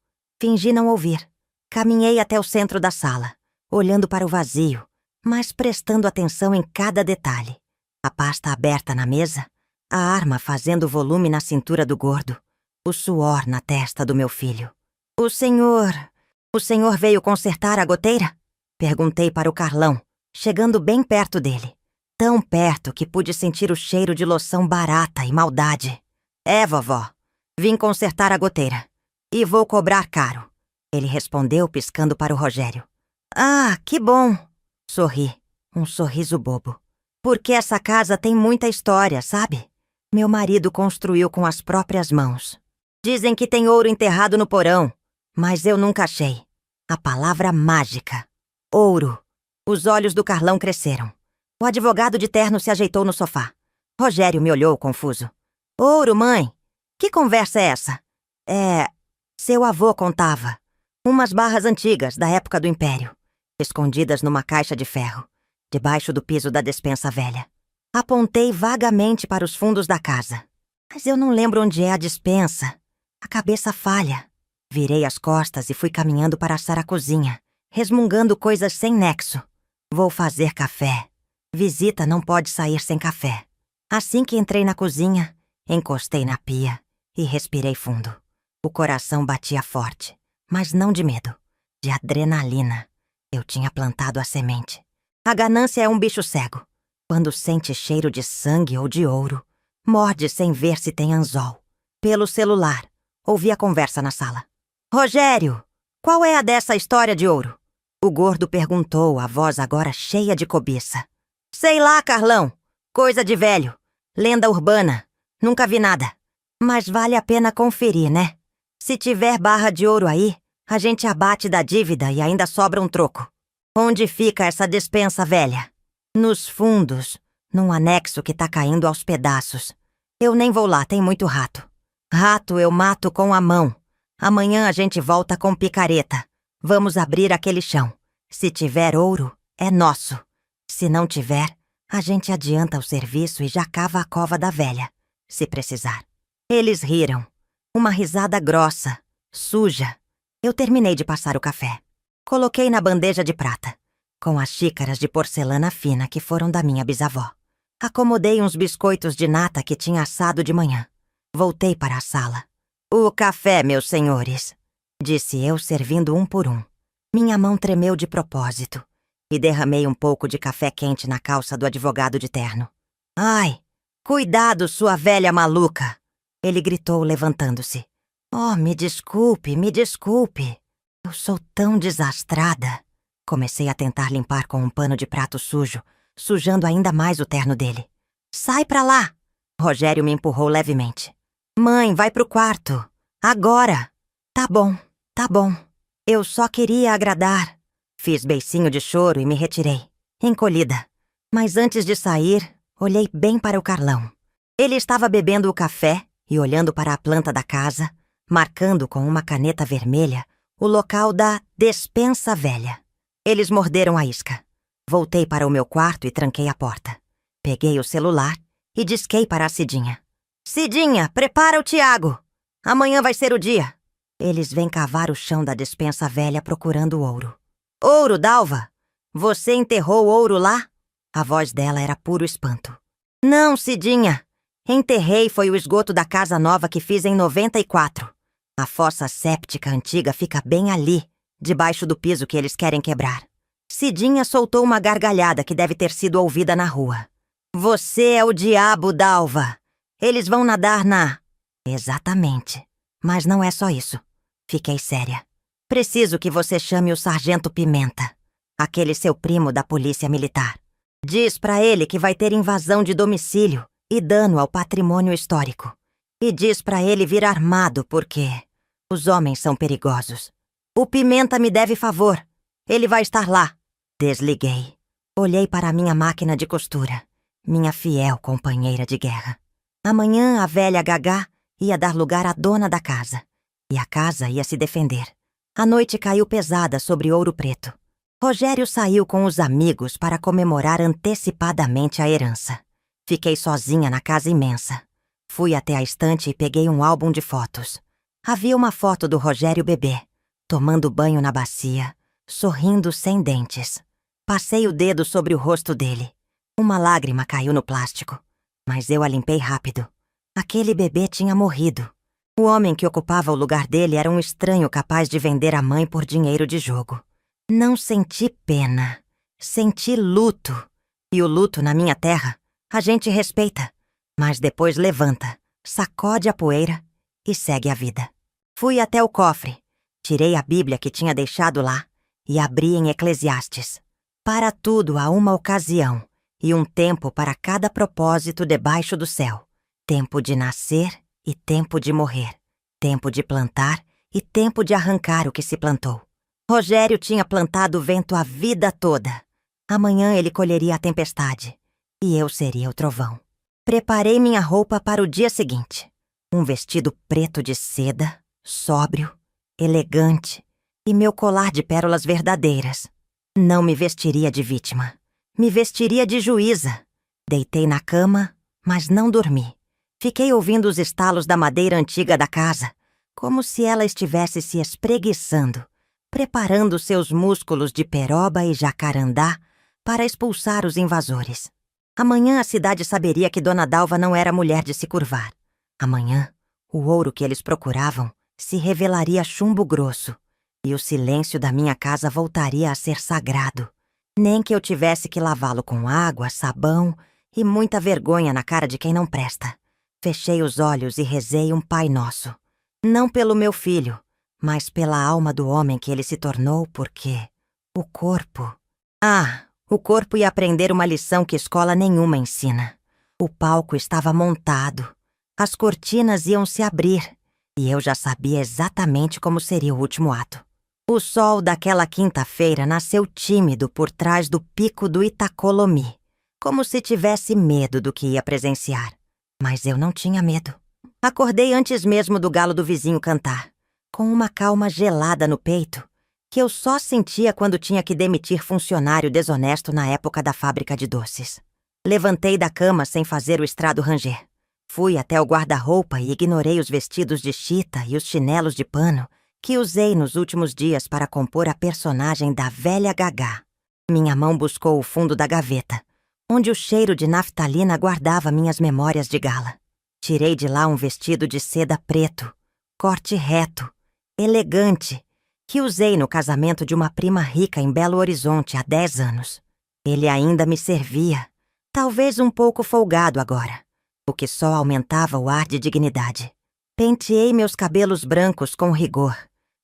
Fingi não ouvir. Caminhei até o centro da sala, olhando para o vazio, mas prestando atenção em cada detalhe. A pasta aberta na mesa, a arma fazendo volume na cintura do gordo, o suor na testa do meu filho. O senhor veio consertar a goteira? Perguntei para o Carlão, chegando bem perto dele. Tão perto que pude sentir o cheiro de loção barata e maldade. É, vovó, vim consertar a goteira. E vou cobrar caro. Ele respondeu piscando para o Rogério. Ah, que bom! Sorri, um sorriso bobo. Porque essa casa tem muita história, sabe? Meu marido construiu com as próprias mãos. Dizem que tem ouro enterrado no porão, mas eu nunca achei. A palavra mágica. Ouro. Os olhos do Carlão cresceram. O advogado de terno se ajeitou no sofá. Rogério me olhou confuso. Ouro, mãe? Que conversa é essa? Seu avô contava. Umas barras antigas da época do Império, escondidas numa caixa de ferro, debaixo do piso da despensa velha. Apontei vagamente para os fundos da casa. Mas eu não lembro onde é a despensa. A cabeça falha. Virei as costas e fui caminhando para assar a cozinha, resmungando coisas sem nexo. Vou fazer café. Visita não pode sair sem café. Assim que entrei na cozinha, encostei na pia e respirei fundo. O coração batia forte, mas não de medo, de adrenalina. Eu tinha plantado a semente. A ganância é um bicho cego. Quando sente cheiro de sangue ou de ouro, morde sem ver se tem anzol. Pelo celular, ouvi a conversa na sala. Rogério, qual é a dessa história de ouro? O gordo perguntou, a voz agora cheia de cobiça. Sei lá, Carlão. Coisa de velho. Lenda urbana. Nunca vi nada. Mas vale a pena conferir, né? Se tiver barra de ouro aí, a gente abate da dívida e ainda sobra um troco. Onde fica essa despensa velha? Nos fundos, num anexo que tá caindo aos pedaços. Eu nem vou lá, tem muito rato. Rato eu mato com a mão. Amanhã a gente volta com picareta. Vamos abrir aquele chão. Se tiver ouro, é nosso. Se não tiver, a gente adianta o serviço e já cava a cova da velha, se precisar. Eles riram. Uma risada grossa, suja. Eu terminei de passar o café. Coloquei na bandeja de prata, com as xícaras de porcelana fina que foram da minha bisavó. Acomodei uns biscoitos de nata que tinha assado de manhã. Voltei para a sala. O café, meus senhores, disse eu, servindo um por um. Minha mão tremeu de propósito e derramei um pouco de café quente na calça do advogado de terno. Ai, cuidado, sua velha maluca! Ele gritou, levantando-se. Oh, me desculpe, me desculpe. Eu sou tão desastrada. Comecei a tentar limpar com um pano de prato sujo, sujando ainda mais o terno dele. Sai pra lá! Rogério me empurrou levemente. Mãe, vai pro quarto. Agora! Tá bom, tá bom. Eu só queria agradar. Fiz beicinho de choro e me retirei, encolhida. Mas antes de sair, olhei bem para o Carlão. Ele estava bebendo o café e olhando para a planta da casa, marcando com uma caneta vermelha o local da despensa velha. Eles morderam a isca. Voltei para o meu quarto e tranquei a porta. Peguei o celular e disquei para a Cidinha. Cidinha, prepara o Tiago! Amanhã vai ser o dia. Eles vêm cavar o chão da despensa velha procurando ouro. Ouro, Dalva? Você enterrou ouro lá? A voz dela era puro espanto. Não, Cidinha. Enterrei foi o esgoto da casa nova que fiz em 94. A fossa séptica antiga fica bem ali, debaixo do piso que eles querem quebrar. Cidinha soltou uma gargalhada que deve ter sido ouvida na rua. Você é o diabo, Dalva. Eles vão nadar na... Exatamente. Mas não é só isso. Fiquei séria. Preciso que você chame o Sargento Pimenta, aquele seu primo da polícia militar. Diz pra ele que vai ter invasão de domicílio e dano ao patrimônio histórico. E diz pra ele vir armado porque os homens são perigosos. O Pimenta me deve favor. Ele vai estar lá. Desliguei. Olhei para a minha máquina de costura, minha fiel companheira de guerra. Amanhã a velha Gagá ia dar lugar à dona da casa. E a casa ia se defender. A noite caiu pesada sobre Ouro Preto. Rogério saiu com os amigos para comemorar antecipadamente a herança. Fiquei sozinha na casa imensa. Fui até a estante e peguei um álbum de fotos. Havia uma foto do Rogério bebê, tomando banho na bacia, sorrindo sem dentes. Passei o dedo sobre o rosto dele. Uma lágrima caiu no plástico, mas eu a limpei rápido. Aquele bebê tinha morrido. O homem que ocupava o lugar dele era um estranho capaz de vender a mãe por dinheiro de jogo. Não senti pena. Senti luto. E o luto na minha terra, a gente respeita. Mas depois levanta, sacode a poeira e segue a vida. Fui até o cofre. Tirei a Bíblia que tinha deixado lá e abri em Eclesiastes. Para tudo há uma ocasião e um tempo para cada propósito debaixo do céu. Tempo de nascer e tempo de morrer. Tempo de plantar e tempo de arrancar o que se plantou. Rogério tinha plantado o vento a vida toda. Amanhã ele colheria a tempestade e eu seria o trovão. Preparei minha roupa para o dia seguinte. Um vestido preto de seda, sóbrio, elegante e meu colar de pérolas verdadeiras. Não me vestiria de vítima. Me vestiria de juíza. Deitei na cama, mas não dormi. Fiquei ouvindo os estalos da madeira antiga da casa, como se ela estivesse se espreguiçando, preparando seus músculos de peroba e jacarandá para expulsar os invasores. Amanhã a cidade saberia que Dona Dalva não era mulher de se curvar. Amanhã, o ouro que eles procuravam se revelaria chumbo grosso, e o silêncio da minha casa voltaria a ser sagrado, nem que eu tivesse que lavá-lo com água, sabão e muita vergonha na cara de quem não presta. Fechei os olhos e rezei um Pai Nosso. Não pelo meu filho, mas pela alma do homem que ele se tornou, porque o corpo... o corpo ia aprender uma lição que escola nenhuma ensina. O palco estava montado, as cortinas iam se abrir, e eu já sabia exatamente como seria o último ato. O sol daquela quinta-feira nasceu tímido por trás do pico do Itacolomi, como se tivesse medo do que ia presenciar. Mas eu não tinha medo. Acordei antes mesmo do galo do vizinho cantar, com uma calma gelada no peito, que eu só sentia quando tinha que demitir funcionário desonesto na época da fábrica de doces. Levantei da cama sem fazer o estrado ranger. Fui até o guarda-roupa e ignorei os vestidos de chita e os chinelos de pano que usei nos últimos dias para compor a personagem da velha Gagá. Minha mão buscou o fundo da gaveta, onde o cheiro de naftalina guardava minhas memórias de gala. Tirei de lá um vestido de seda preto, corte reto, elegante, que usei no casamento de uma prima rica em Belo Horizonte há 10 anos. Ele ainda me servia, talvez um pouco folgado agora, o que só aumentava o ar de dignidade. Penteei meus cabelos brancos com rigor,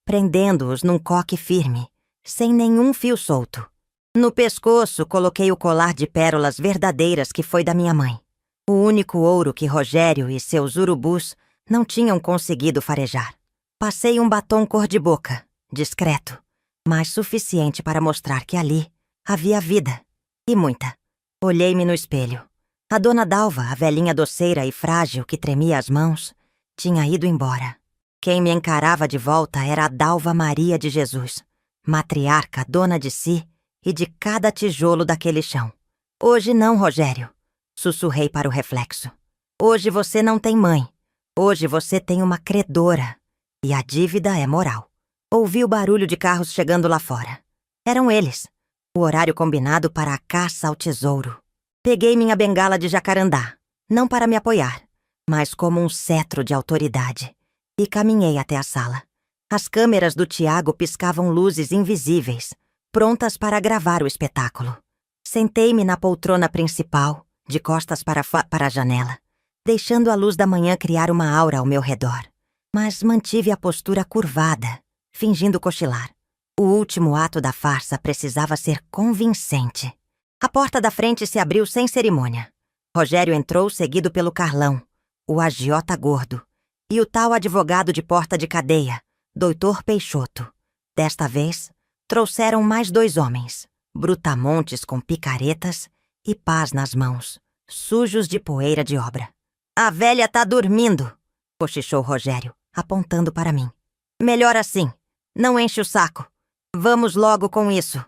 prendendo-os num coque firme, sem nenhum fio solto. No pescoço, coloquei o colar de pérolas verdadeiras que foi da minha mãe. O único ouro que Rogério e seus urubus não tinham conseguido farejar. Passei um batom cor-de-boca, discreto, mas suficiente para mostrar que ali havia vida, e muita. Olhei-me no espelho. A Dona Dalva, a velhinha doceira e frágil que tremia as mãos, tinha ido embora. Quem me encarava de volta era a Dalva Maria de Jesus, matriarca dona de si e de cada tijolo daquele chão. Hoje não, Rogério, sussurrei para o reflexo. Hoje você não tem mãe. Hoje você tem uma credora. E a dívida é moral. Ouvi o barulho de carros chegando lá fora. Eram eles. O horário combinado para a caça ao tesouro. Peguei minha bengala de jacarandá, não para me apoiar, mas como um cetro de autoridade, e caminhei até a sala. As câmeras do Tiago piscavam luzes invisíveis, prontas para gravar o espetáculo. Sentei-me na poltrona principal, de costas para a janela, deixando a luz da manhã criar uma aura ao meu redor. Mas mantive a postura curvada, fingindo cochilar. O último ato da farsa precisava ser convincente. A porta da frente se abriu sem cerimônia. Rogério entrou seguido pelo Carlão, o agiota gordo, e o tal advogado de porta de cadeia, Doutor Peixoto. Desta vez, trouxeram mais 2 homens, brutamontes com picaretas e pás nas mãos, sujos de poeira de obra. A velha tá dormindo, cochichou Rogério, apontando para mim. Melhor assim, não enche o saco. Vamos logo com isso,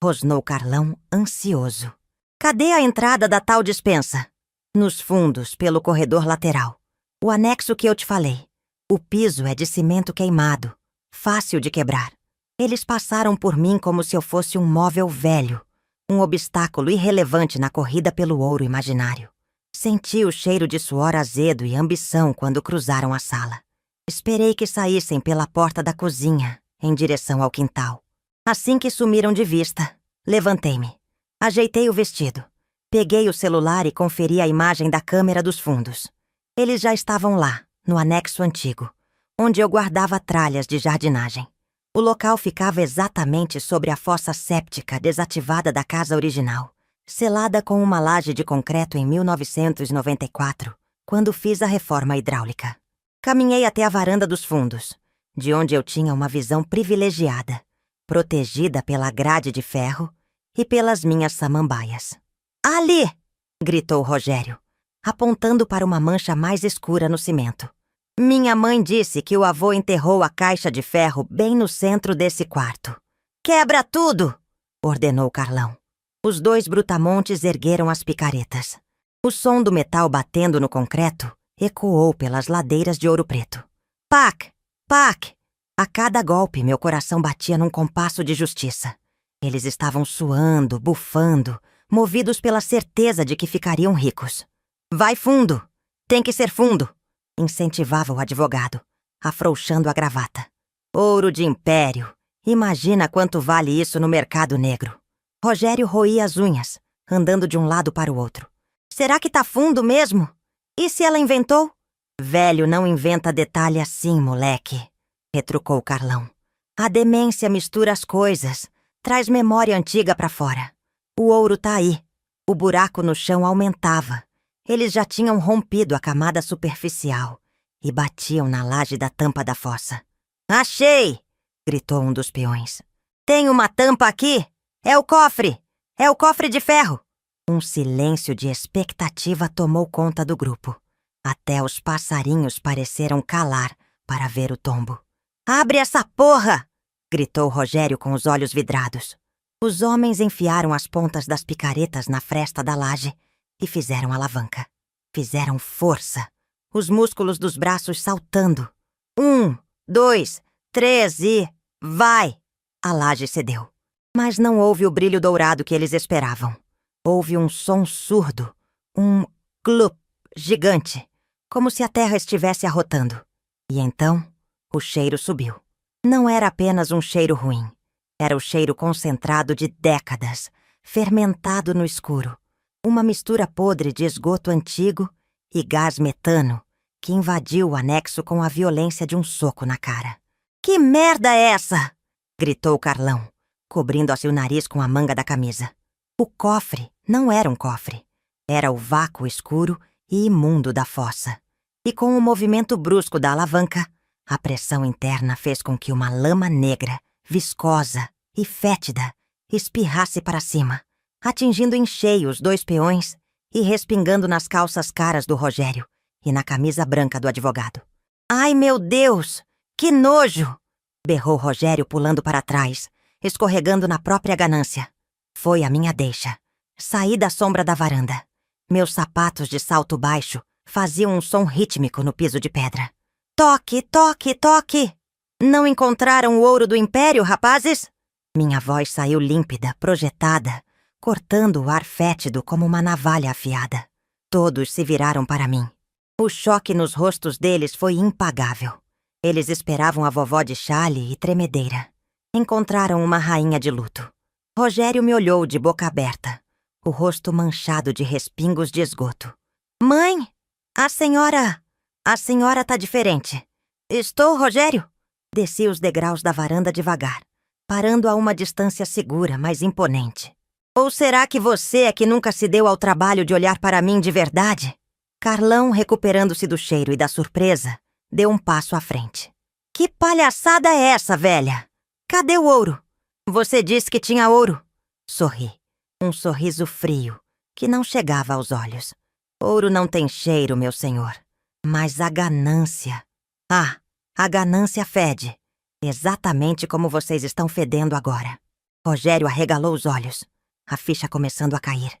rosnou Carlão, ansioso. Cadê a entrada da tal despensa? Nos fundos, pelo corredor lateral. O anexo que eu te falei. O piso é de cimento queimado, fácil de quebrar. Eles passaram por mim como se eu fosse um móvel velho, um obstáculo irrelevante na corrida pelo ouro imaginário. Senti o cheiro de suor azedo e ambição quando cruzaram a sala. Esperei que saíssem pela porta da cozinha, em direção ao quintal. Assim que sumiram de vista, levantei-me. Ajeitei o vestido. Peguei o celular e conferi a imagem da câmera dos fundos. Eles já estavam lá, no anexo antigo, onde eu guardava tralhas de jardinagem. O local ficava exatamente sobre a fossa séptica desativada da casa original, selada com uma laje de concreto em 1994, quando fiz a reforma hidráulica. Caminhei até a varanda dos fundos, de onde eu tinha uma visão privilegiada, protegida pela grade de ferro e pelas minhas samambaias. Ali! Gritou Rogério, apontando para uma mancha mais escura no cimento. Minha mãe disse que o avô enterrou a caixa de ferro bem no centro desse quarto. Quebra tudo! Ordenou Carlão. Os 2 brutamontes ergueram as picaretas. O som do metal batendo no concreto ecoou pelas ladeiras de Ouro Preto. Pac! Pac! A cada golpe, meu coração batia num compasso de justiça. Eles estavam suando, bufando, movidos pela certeza de que ficariam ricos. Vai fundo! Tem que ser fundo! Incentivava o advogado, afrouxando a gravata. Ouro de império! Imagina quanto vale isso no mercado negro. Rogério roía as unhas, andando de um lado para o outro. Será que tá fundo mesmo? E se ela inventou? Velho não inventa detalhe assim, moleque, retrucou Carlão. A demência mistura as coisas, traz memória antiga pra fora. O ouro tá aí. O buraco no chão aumentava. Eles já tinham rompido a camada superficial e batiam na laje da tampa da fossa. Achei! Gritou um dos peões. Tem uma tampa aqui! É o cofre! É o cofre de ferro! Um silêncio de expectativa tomou conta do grupo. Até os passarinhos pareceram calar para ver o tombo. Abre essa porra! Gritou Rogério com os olhos vidrados. Os homens enfiaram as pontas das picaretas na fresta da laje e fizeram alavanca. Fizeram força, os músculos dos braços saltando. 1, 2, 3 e... vai! A laje cedeu. Mas não houve o brilho dourado que eles esperavam. Houve um som surdo, um glup gigante, como se a terra estivesse arrotando. E então, o cheiro subiu. Não era apenas um cheiro ruim. Era o cheiro concentrado de décadas, fermentado no escuro. Uma mistura podre de esgoto antigo e gás metano que invadiu o anexo com a violência de um soco na cara. Que merda é essa? Gritou Carlão, cobrindo-se o nariz com a manga da camisa. O cofre não era um cofre. Era o vácuo escuro e imundo da fossa. E com o movimento brusco da alavanca, a pressão interna fez com que uma lama negra, viscosa e fétida, espirrasse para cima, atingindo em cheio os 2 peões e respingando nas calças caras do Rogério e na camisa branca do advogado. Ai, meu Deus! Que nojo! Berrou Rogério pulando para trás, escorregando na própria ganância. Foi a minha deixa. Saí da sombra da varanda. Meus sapatos de salto baixo faziam um som rítmico no piso de pedra. Toque, toque, toque! Não encontraram o ouro do Império, rapazes? Minha voz saiu límpida, projetada, cortando o ar fétido como uma navalha afiada. Todos se viraram para mim. O choque nos rostos deles foi impagável. Eles esperavam a vovó de chale e tremedeira. Encontraram uma rainha de luto. Rogério me olhou de boca aberta, o rosto manchado de respingos de esgoto. Mãe, a senhora tá diferente. Estou, Rogério? Desci os degraus da varanda devagar, parando a uma distância segura, mas imponente. Ou será que você é que nunca se deu ao trabalho de olhar para mim de verdade? Carlão, recuperando-se do cheiro e da surpresa, deu um passo à frente. Que palhaçada é essa, velha? Cadê o ouro? Você disse que tinha ouro. Sorri. Um sorriso frio, que não chegava aos olhos. Ouro não tem cheiro, meu senhor. Mas a ganância... Ah, a ganância fede. Exatamente como vocês estão fedendo agora. Rogério arregalou os olhos, a ficha começando a cair.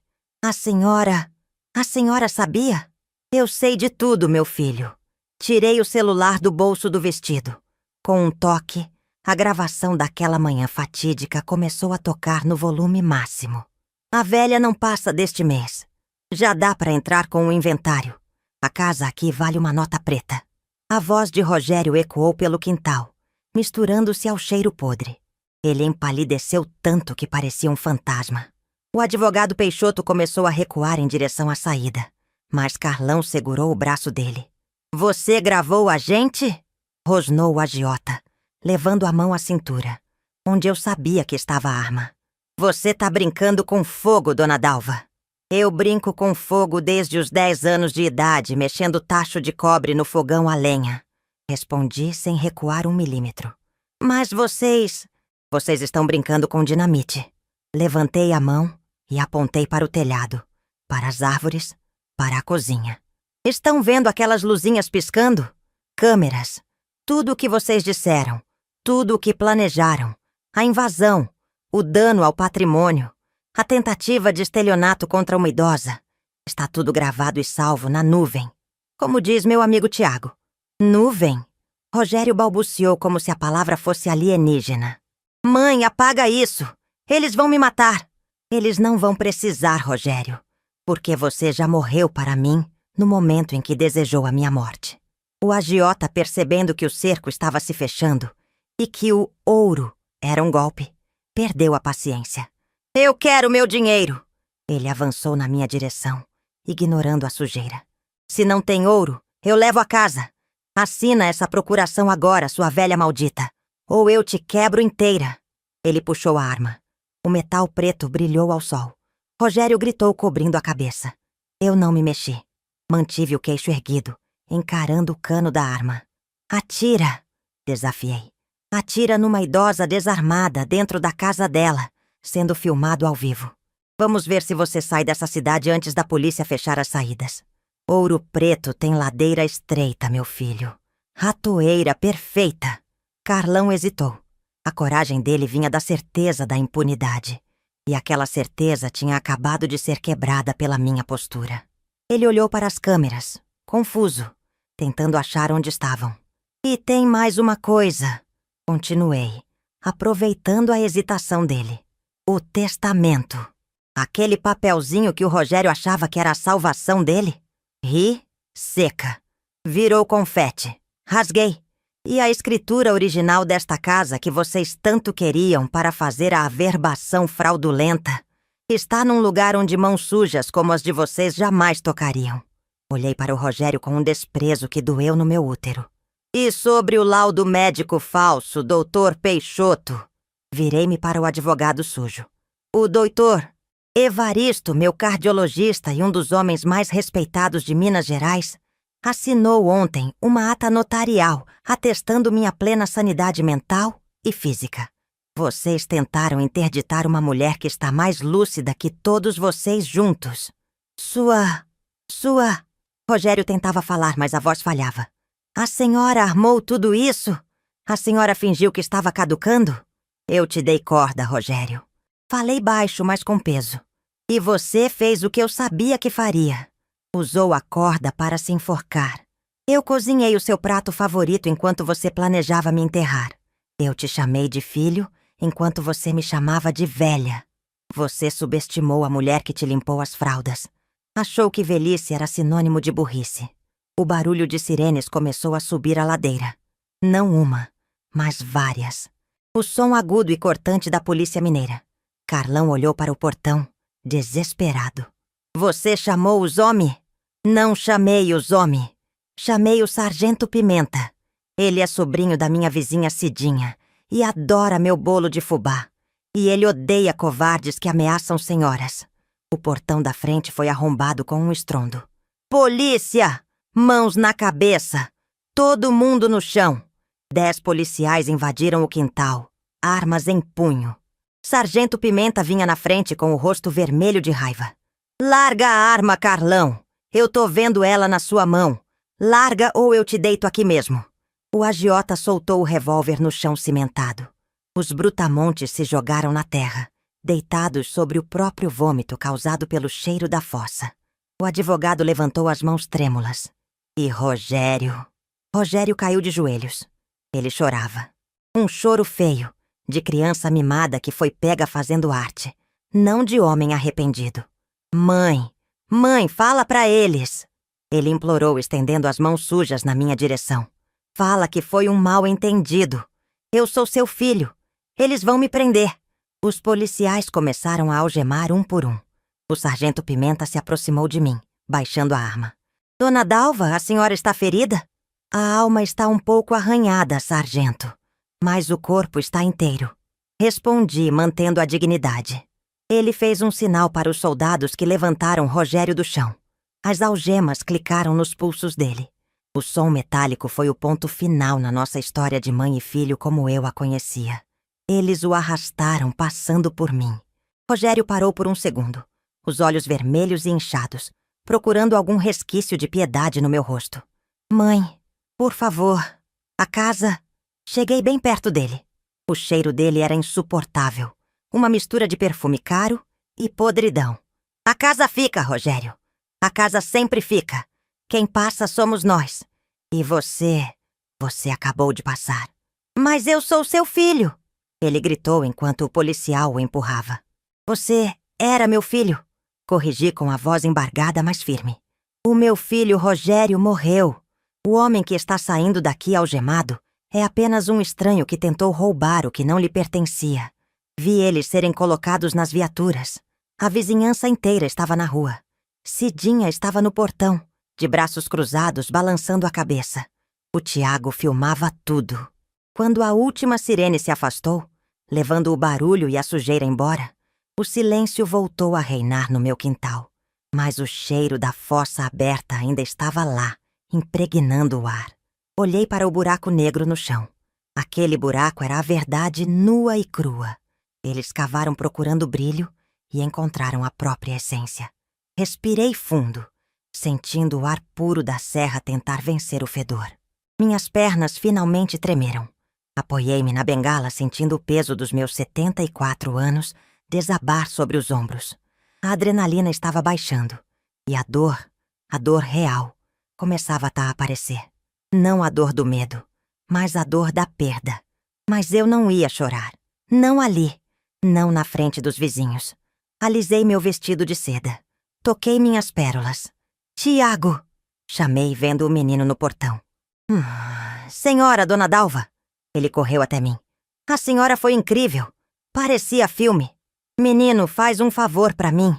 A senhora sabia? Eu sei de tudo, meu filho. Tirei o celular do bolso do vestido. Com um toque, a gravação daquela manhã fatídica começou a tocar no volume máximo. A velha não passa deste mês. Já dá para entrar com o inventário. A casa aqui vale uma nota preta. A voz de Rogério ecoou pelo quintal, misturando-se ao cheiro podre. Ele empalideceu tanto que parecia um fantasma. O advogado Peixoto começou a recuar em direção à saída, mas Carlão segurou o braço dele. Você gravou a gente? Rosnou o agiota, levando a mão à cintura, onde eu sabia que estava a arma. Você tá brincando com fogo, dona Dalva. Eu brinco com fogo desde os 10 anos de idade, mexendo tacho de cobre no fogão a lenha. Respondi sem recuar 1 milímetro. Mas vocês estão brincando com dinamite. Levantei a mão e apontei para o telhado, para as árvores, para a cozinha. Estão vendo aquelas luzinhas piscando? Câmeras. Tudo o que vocês disseram, tudo o que planejaram, a invasão, o dano ao patrimônio, a tentativa de estelionato contra uma idosa. Está tudo gravado e salvo na nuvem. Como diz meu amigo Tiago. Nuvem? Rogério balbuciou como se a palavra fosse alienígena. Mãe, apaga isso! Eles vão me matar! Eles não vão precisar, Rogério, porque você já morreu para mim no momento em que desejou a minha morte. O agiota, percebendo que o cerco estava se fechando e que o ouro era um golpe, perdeu a paciência. Eu quero meu dinheiro! Ele avançou na minha direção, ignorando a sujeira. Se não tem ouro, eu levo a casa. Assina essa procuração agora, sua velha maldita, ou eu te quebro inteira. Ele puxou a arma. O metal preto brilhou ao sol. Rogério gritou, cobrindo a cabeça. Eu não me mexi. Mantive o queixo erguido, encarando o cano da arma. Atira! Desafiei. Atira numa idosa desarmada dentro da casa dela, sendo filmado ao vivo. Vamos ver se você sai dessa cidade antes da polícia fechar as saídas. Ouro Preto tem ladeira estreita, meu filho. Ratoeira perfeita. Carlão hesitou. A coragem dele vinha da certeza da impunidade. E aquela certeza tinha acabado de ser quebrada pela minha postura. Ele olhou para as câmeras, confuso, tentando achar onde estavam. E tem mais uma coisa, continuei, aproveitando a hesitação dele. O testamento. Aquele papelzinho que o Rogério achava que era a salvação dele. Ri, seca. Virou confete. Rasguei. E a escritura original desta casa que vocês tanto queriam para fazer a averbação fraudulenta está num lugar onde mãos sujas como as de vocês jamais tocariam. Olhei para o Rogério com um desprezo que doeu no meu útero. E sobre o laudo médico falso, doutor Peixoto? Virei-me para o advogado sujo. O doutor Evaristo, meu cardiologista e um dos homens mais respeitados de Minas Gerais, assinou ontem uma ata notarial atestando minha plena sanidade mental e física. Vocês tentaram interditar uma mulher que está mais lúcida que todos vocês juntos. Sua... Rogério tentava falar, mas a voz falhava. A senhora armou tudo isso? A senhora fingiu que estava caducando? Eu te dei corda, Rogério. Falei baixo, mas com peso. E você fez o que eu sabia que faria. Usou a corda para se enforcar. Eu cozinhei o seu prato favorito enquanto você planejava me enterrar. Eu te chamei de filho enquanto você me chamava de velha. Você subestimou a mulher que te limpou as fraldas. Achou que velhice era sinônimo de burrice. O barulho de sirenes começou a subir a ladeira. Não uma, mas várias. O som agudo e cortante da polícia mineira. Carlão olhou para o portão, desesperado. Você chamou os homens? Não chamei os homens. Chamei o Sargento Pimenta. Ele é sobrinho da minha vizinha Cidinha e adora meu bolo de fubá. E ele odeia covardes que ameaçam senhoras. O portão da frente foi arrombado com um estrondo. Polícia! Mãos na cabeça! Todo mundo no chão! 10 policiais invadiram o quintal, armas em punho. Sargento Pimenta vinha na frente com o rosto vermelho de raiva. Larga a arma, Carlão! Eu tô vendo ela na sua mão. Larga ou eu te deito aqui mesmo. O agiota soltou o revólver no chão cimentado. Os brutamontes se jogaram na terra, deitados sobre o próprio vômito causado pelo cheiro da fossa. O advogado levantou as mãos trêmulas. E Rogério? Rogério caiu de joelhos. Ele chorava. Um choro feio, de criança mimada que foi pega fazendo arte, não de homem arrependido. Mãe, mãe, fala pra eles! Ele implorou, estendendo as mãos sujas na minha direção. Fala que foi um mal-entendido. Eu sou seu filho. Eles vão me prender. Os policiais começaram a algemar um por um. O sargento Pimenta se aproximou de mim, baixando a arma. Dona Dalva, a senhora está ferida? A alma está um pouco arranhada, sargento. Mas o corpo está inteiro. Respondi, mantendo a dignidade. Ele fez um sinal para os soldados que levantaram Rogério do chão. As algemas clicaram nos pulsos dele. O som metálico foi o ponto final na nossa história de mãe e filho como eu a conhecia. Eles o arrastaram, passando por mim. Rogério parou por um segundo, os olhos vermelhos e inchados, procurando algum resquício de piedade no meu rosto. Mãe, por favor, a casa... Cheguei bem perto dele. O cheiro dele era insuportável. Uma mistura de perfume caro e podridão. A casa fica, Rogério. A casa sempre fica. Quem passa somos nós. E você acabou de passar. Mas eu sou seu filho! Ele gritou enquanto o policial o empurrava. Você era meu filho. Corrigi com a voz embargada, mas firme. O meu filho Rogério morreu. O homem que está saindo daqui algemado é apenas um estranho que tentou roubar o que não lhe pertencia. Vi eles serem colocados nas viaturas. A vizinhança inteira estava na rua. Cidinha estava no portão, de braços cruzados, balançando a cabeça. O Tiago filmava tudo. Quando a última sirene se afastou, levando o barulho e a sujeira embora, o silêncio voltou a reinar no meu quintal. Mas o cheiro da fossa aberta ainda estava lá, impregnando o ar. Olhei para o buraco negro no chão. Aquele buraco era a verdade nua e crua. Eles cavaram procurando brilho e encontraram a própria essência. Respirei fundo, sentindo o ar puro da serra tentar vencer o fedor. Minhas pernas finalmente tremeram. Apoiei-me na bengala, sentindo o peso dos meus 74 anos desabar sobre os ombros. A adrenalina estava baixando e a dor real, começava a aparecer. Não a dor do medo, mas a dor da perda. Mas eu não ia chorar. Não ali. Não na frente dos vizinhos. Alisei meu vestido de seda. Toquei minhas pérolas. Tiago! Chamei, vendo o menino no portão. Senhora, Dona Dalva! Ele correu até mim. A senhora foi incrível. Parecia filme. Menino, faz um favor pra mim.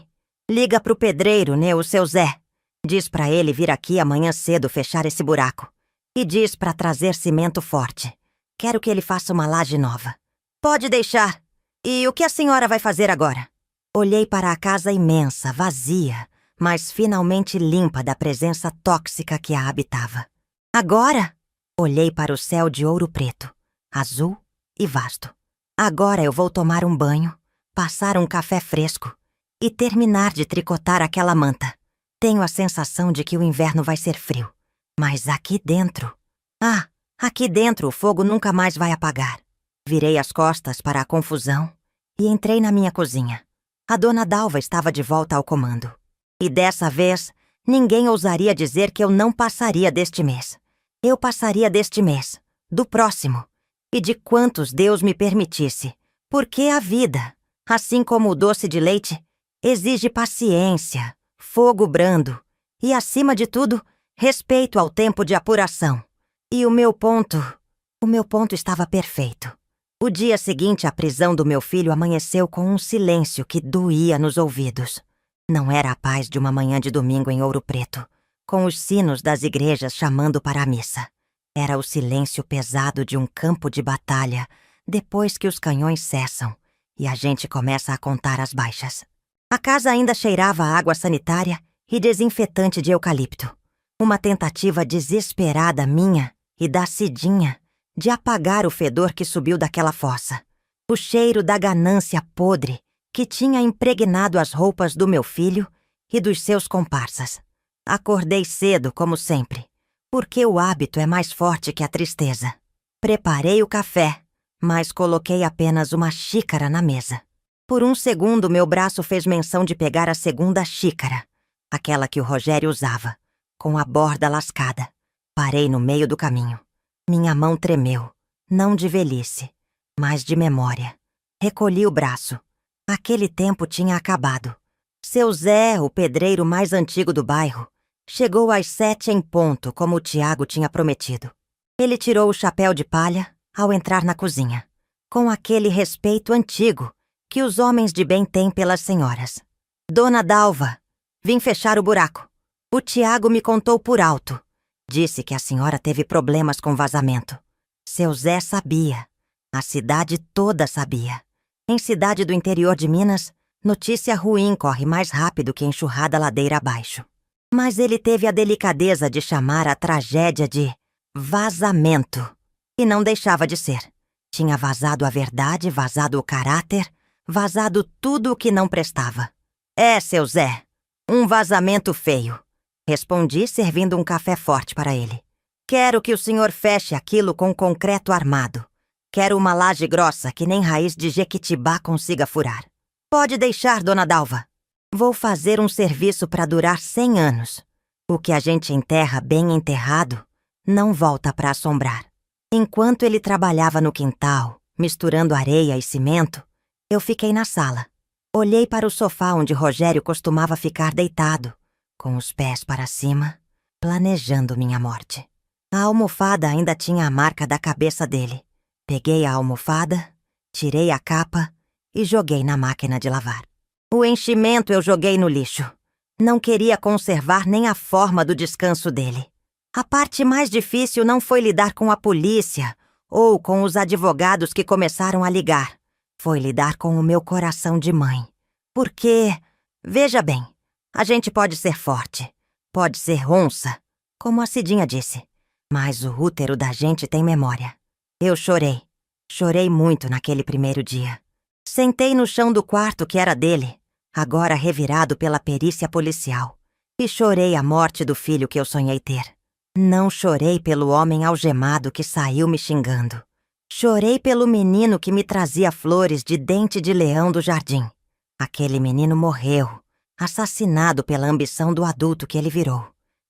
Liga pro pedreiro, né, o seu Zé. Diz pra ele vir aqui amanhã cedo fechar esse buraco. E diz pra trazer cimento forte. Quero que ele faça uma laje nova. Pode deixar. E o que a senhora vai fazer agora? Olhei para a casa imensa, vazia, mas finalmente limpa da presença tóxica que a habitava. Agora? Olhei para o céu de ouro preto, azul e vasto. Agora eu vou tomar um banho, passar um café fresco e terminar de tricotar aquela manta. Tenho a sensação de que o inverno vai ser frio. Mas aqui dentro... aqui dentro o fogo nunca mais vai apagar. Virei as costas para a confusão e entrei na minha cozinha. A dona Dalva estava de volta ao comando. E dessa vez, ninguém ousaria dizer que eu não passaria deste mês. Eu passaria deste mês, do próximo, e de quantos Deus me permitisse, porque a vida, assim como o doce de leite, exige paciência, fogo brando e, acima de tudo, respeito ao tempo de apuração. E o meu ponto estava perfeito. O dia seguinte à prisão do meu filho amanheceu com um silêncio que doía nos ouvidos. Não era a paz de uma manhã de domingo em Ouro Preto, com os sinos das igrejas chamando para a missa. Era o silêncio pesado de um campo de batalha, depois que os canhões cessam e a gente começa a contar as baixas. A casa ainda cheirava a água sanitária e desinfetante de eucalipto. Uma tentativa desesperada minha e da Cidinha de apagar o fedor que subiu daquela fossa. O cheiro da ganância podre que tinha impregnado as roupas do meu filho e dos seus comparsas. Acordei cedo, como sempre, porque o hábito é mais forte que a tristeza. Preparei o café, mas coloquei apenas uma xícara na mesa. Por um segundo, meu braço fez menção de pegar a segunda xícara, aquela que o Rogério usava, com a borda lascada. Parei no meio do caminho. Minha mão tremeu, não de velhice, mas de memória. Recolhi o braço. Aquele tempo tinha acabado. Seu Zé, o pedreiro mais antigo do bairro, chegou às 7 em ponto, como o Tiago tinha prometido. Ele tirou o chapéu de palha ao entrar na cozinha, com aquele respeito antigo que os homens de bem têm pelas senhoras. Dona Dalva, vim fechar o buraco. O Tiago me contou por alto. Disse que a senhora teve problemas com vazamento. Seu Zé sabia. A cidade toda sabia. Em cidade do interior de Minas, notícia ruim corre mais rápido que enxurrada ladeira abaixo. Mas ele teve a delicadeza de chamar a tragédia de vazamento. E não deixava de ser. Tinha vazado a verdade, vazado o caráter, vazado tudo o que não prestava. É, seu Zé, um vazamento feio. Respondi, servindo um café forte para ele. Quero que o senhor feche aquilo com concreto armado. Quero uma laje grossa que nem raiz de jequitibá consiga furar. Pode deixar, dona Dalva. Vou fazer um serviço para durar 100 anos. O que a gente enterra bem enterrado não volta para assombrar. Enquanto ele trabalhava no quintal, misturando areia e cimento, eu fiquei na sala. Olhei para o sofá onde Rogério costumava ficar deitado, com os pés para cima, planejando minha morte. A almofada ainda tinha a marca da cabeça dele. Peguei a almofada, tirei a capa e joguei na máquina de lavar. O enchimento eu joguei no lixo. Não queria conservar nem a forma do descanso dele. A parte mais difícil não foi lidar com a polícia ou com os advogados que começaram a ligar. Foi lidar com o meu coração de mãe. Porque, veja bem, a gente pode ser forte, pode ser onça, como a Cidinha disse, mas o útero da gente tem memória. Eu chorei. Chorei muito naquele primeiro dia. Sentei no chão do quarto que era dele, agora revirado pela perícia policial, e chorei a morte do filho que eu sonhei ter. Não chorei pelo homem algemado que saiu me xingando. Chorei pelo menino que me trazia flores de dente de leão do jardim. Aquele menino morreu, assassinado pela ambição do adulto que ele virou.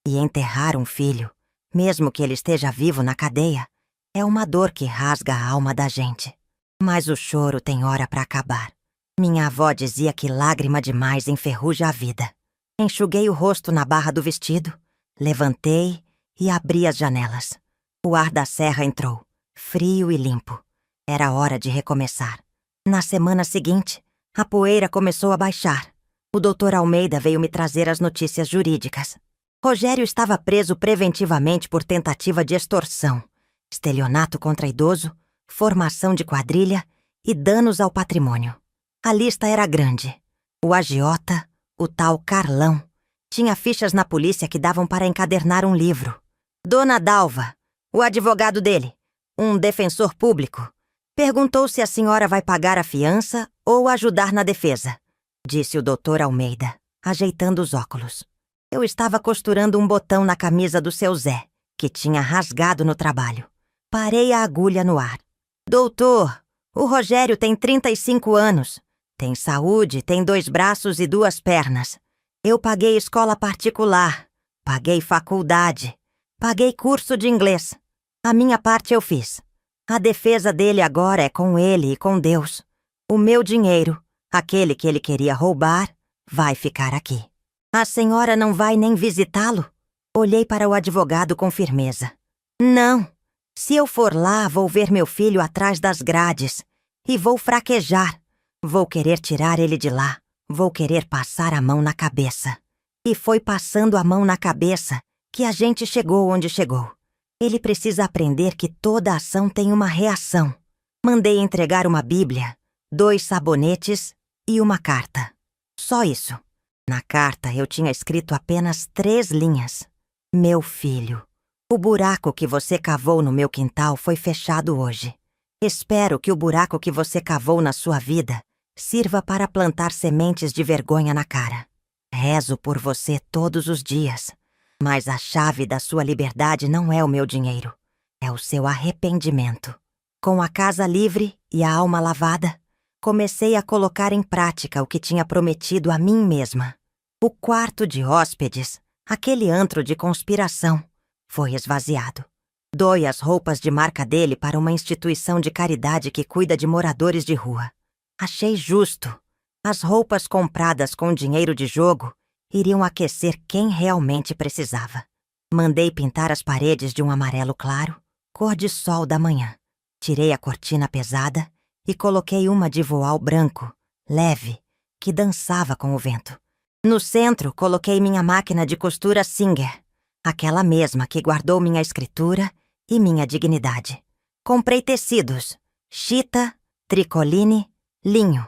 E enterrar um filho, mesmo que ele esteja vivo na cadeia, é uma dor que rasga a alma da gente. Mas o choro tem hora para acabar. Minha avó dizia que lágrima demais enferruja a vida. Enxuguei o rosto na barra do vestido, levantei e abri as janelas. O ar da serra entrou, frio e limpo. Era hora de recomeçar. Na semana seguinte, a poeira começou a baixar. O doutor Almeida veio me trazer as notícias jurídicas. Rogério estava preso preventivamente por tentativa de extorsão, estelionato contra idoso, formação de quadrilha e danos ao patrimônio. A lista era grande. O agiota, o tal Carlão, tinha fichas na polícia que davam para encadernar um livro. Dona Dalva, o advogado dele, um defensor público, perguntou se a senhora vai pagar a fiança ou ajudar na defesa, disse o doutor Almeida, ajeitando os óculos. Eu estava costurando um botão na camisa do seu Zé, que tinha rasgado no trabalho. Parei a agulha no ar. Doutor, O Rogério tem 35 anos. Tem saúde, tem 2 braços e 2 pernas. Eu paguei escola particular, paguei faculdade, paguei curso de inglês. A minha parte eu fiz. A defesa dele agora é com ele e com Deus. O meu dinheiro, aquele que ele queria roubar, vai ficar aqui. A senhora não vai nem visitá-lo? Olhei para o advogado com firmeza. Não. Se eu for lá, vou ver meu filho atrás das grades. E vou fraquejar. Vou querer tirar ele de lá. Vou querer passar a mão na cabeça. E foi passando a mão na cabeça que a gente chegou onde chegou. Ele precisa aprender que toda ação tem uma reação. Mandei entregar uma Bíblia, 2 sabonetes e uma carta. Só isso. Na carta eu tinha escrito apenas 3 linhas. Meu filho, o buraco que você cavou no meu quintal foi fechado hoje. Espero que o buraco que você cavou na sua vida sirva para plantar sementes de vergonha na cara. Rezo por você todos os dias, mas a chave da sua liberdade não é o meu dinheiro, é o seu arrependimento. Com a casa livre e a alma lavada, comecei a colocar em prática o que tinha prometido a mim mesma. O quarto de hóspedes, aquele antro de conspiração, foi esvaziado. Doei as roupas de marca dele para uma instituição de caridade que cuida de moradores de rua. Achei justo. As roupas compradas com dinheiro de jogo iriam aquecer quem realmente precisava. Mandei pintar as paredes de um amarelo claro, cor de sol da manhã. Tirei a cortina pesada e coloquei uma de voal branco, leve, que dançava com o vento. No centro, coloquei minha máquina de costura Singer, aquela mesma que guardou minha escritura e minha dignidade. Comprei tecidos, chita, tricoline, linho.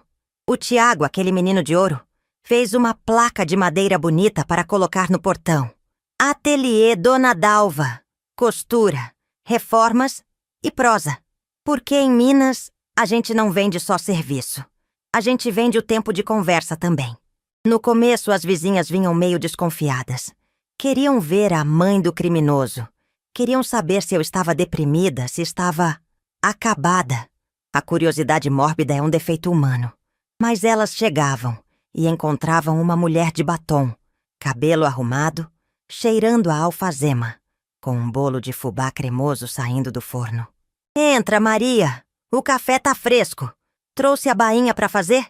O Tiago, aquele menino de ouro, fez uma placa de madeira bonita para colocar no portão. Ateliê Dona Dalva. Costura, reformas e prosa. Porque em Minas, a gente não vende só serviço. A gente vende o tempo de conversa também. No começo, as vizinhas vinham meio desconfiadas. Queriam ver a mãe do criminoso. Queriam saber se eu estava deprimida, se estava acabada. A curiosidade mórbida é um defeito humano. Mas elas chegavam e encontravam uma mulher de batom, cabelo arrumado, cheirando a alfazema, com um bolo de fubá cremoso saindo do forno. Entra, Maria! O café tá fresco. Trouxe a bainha para fazer?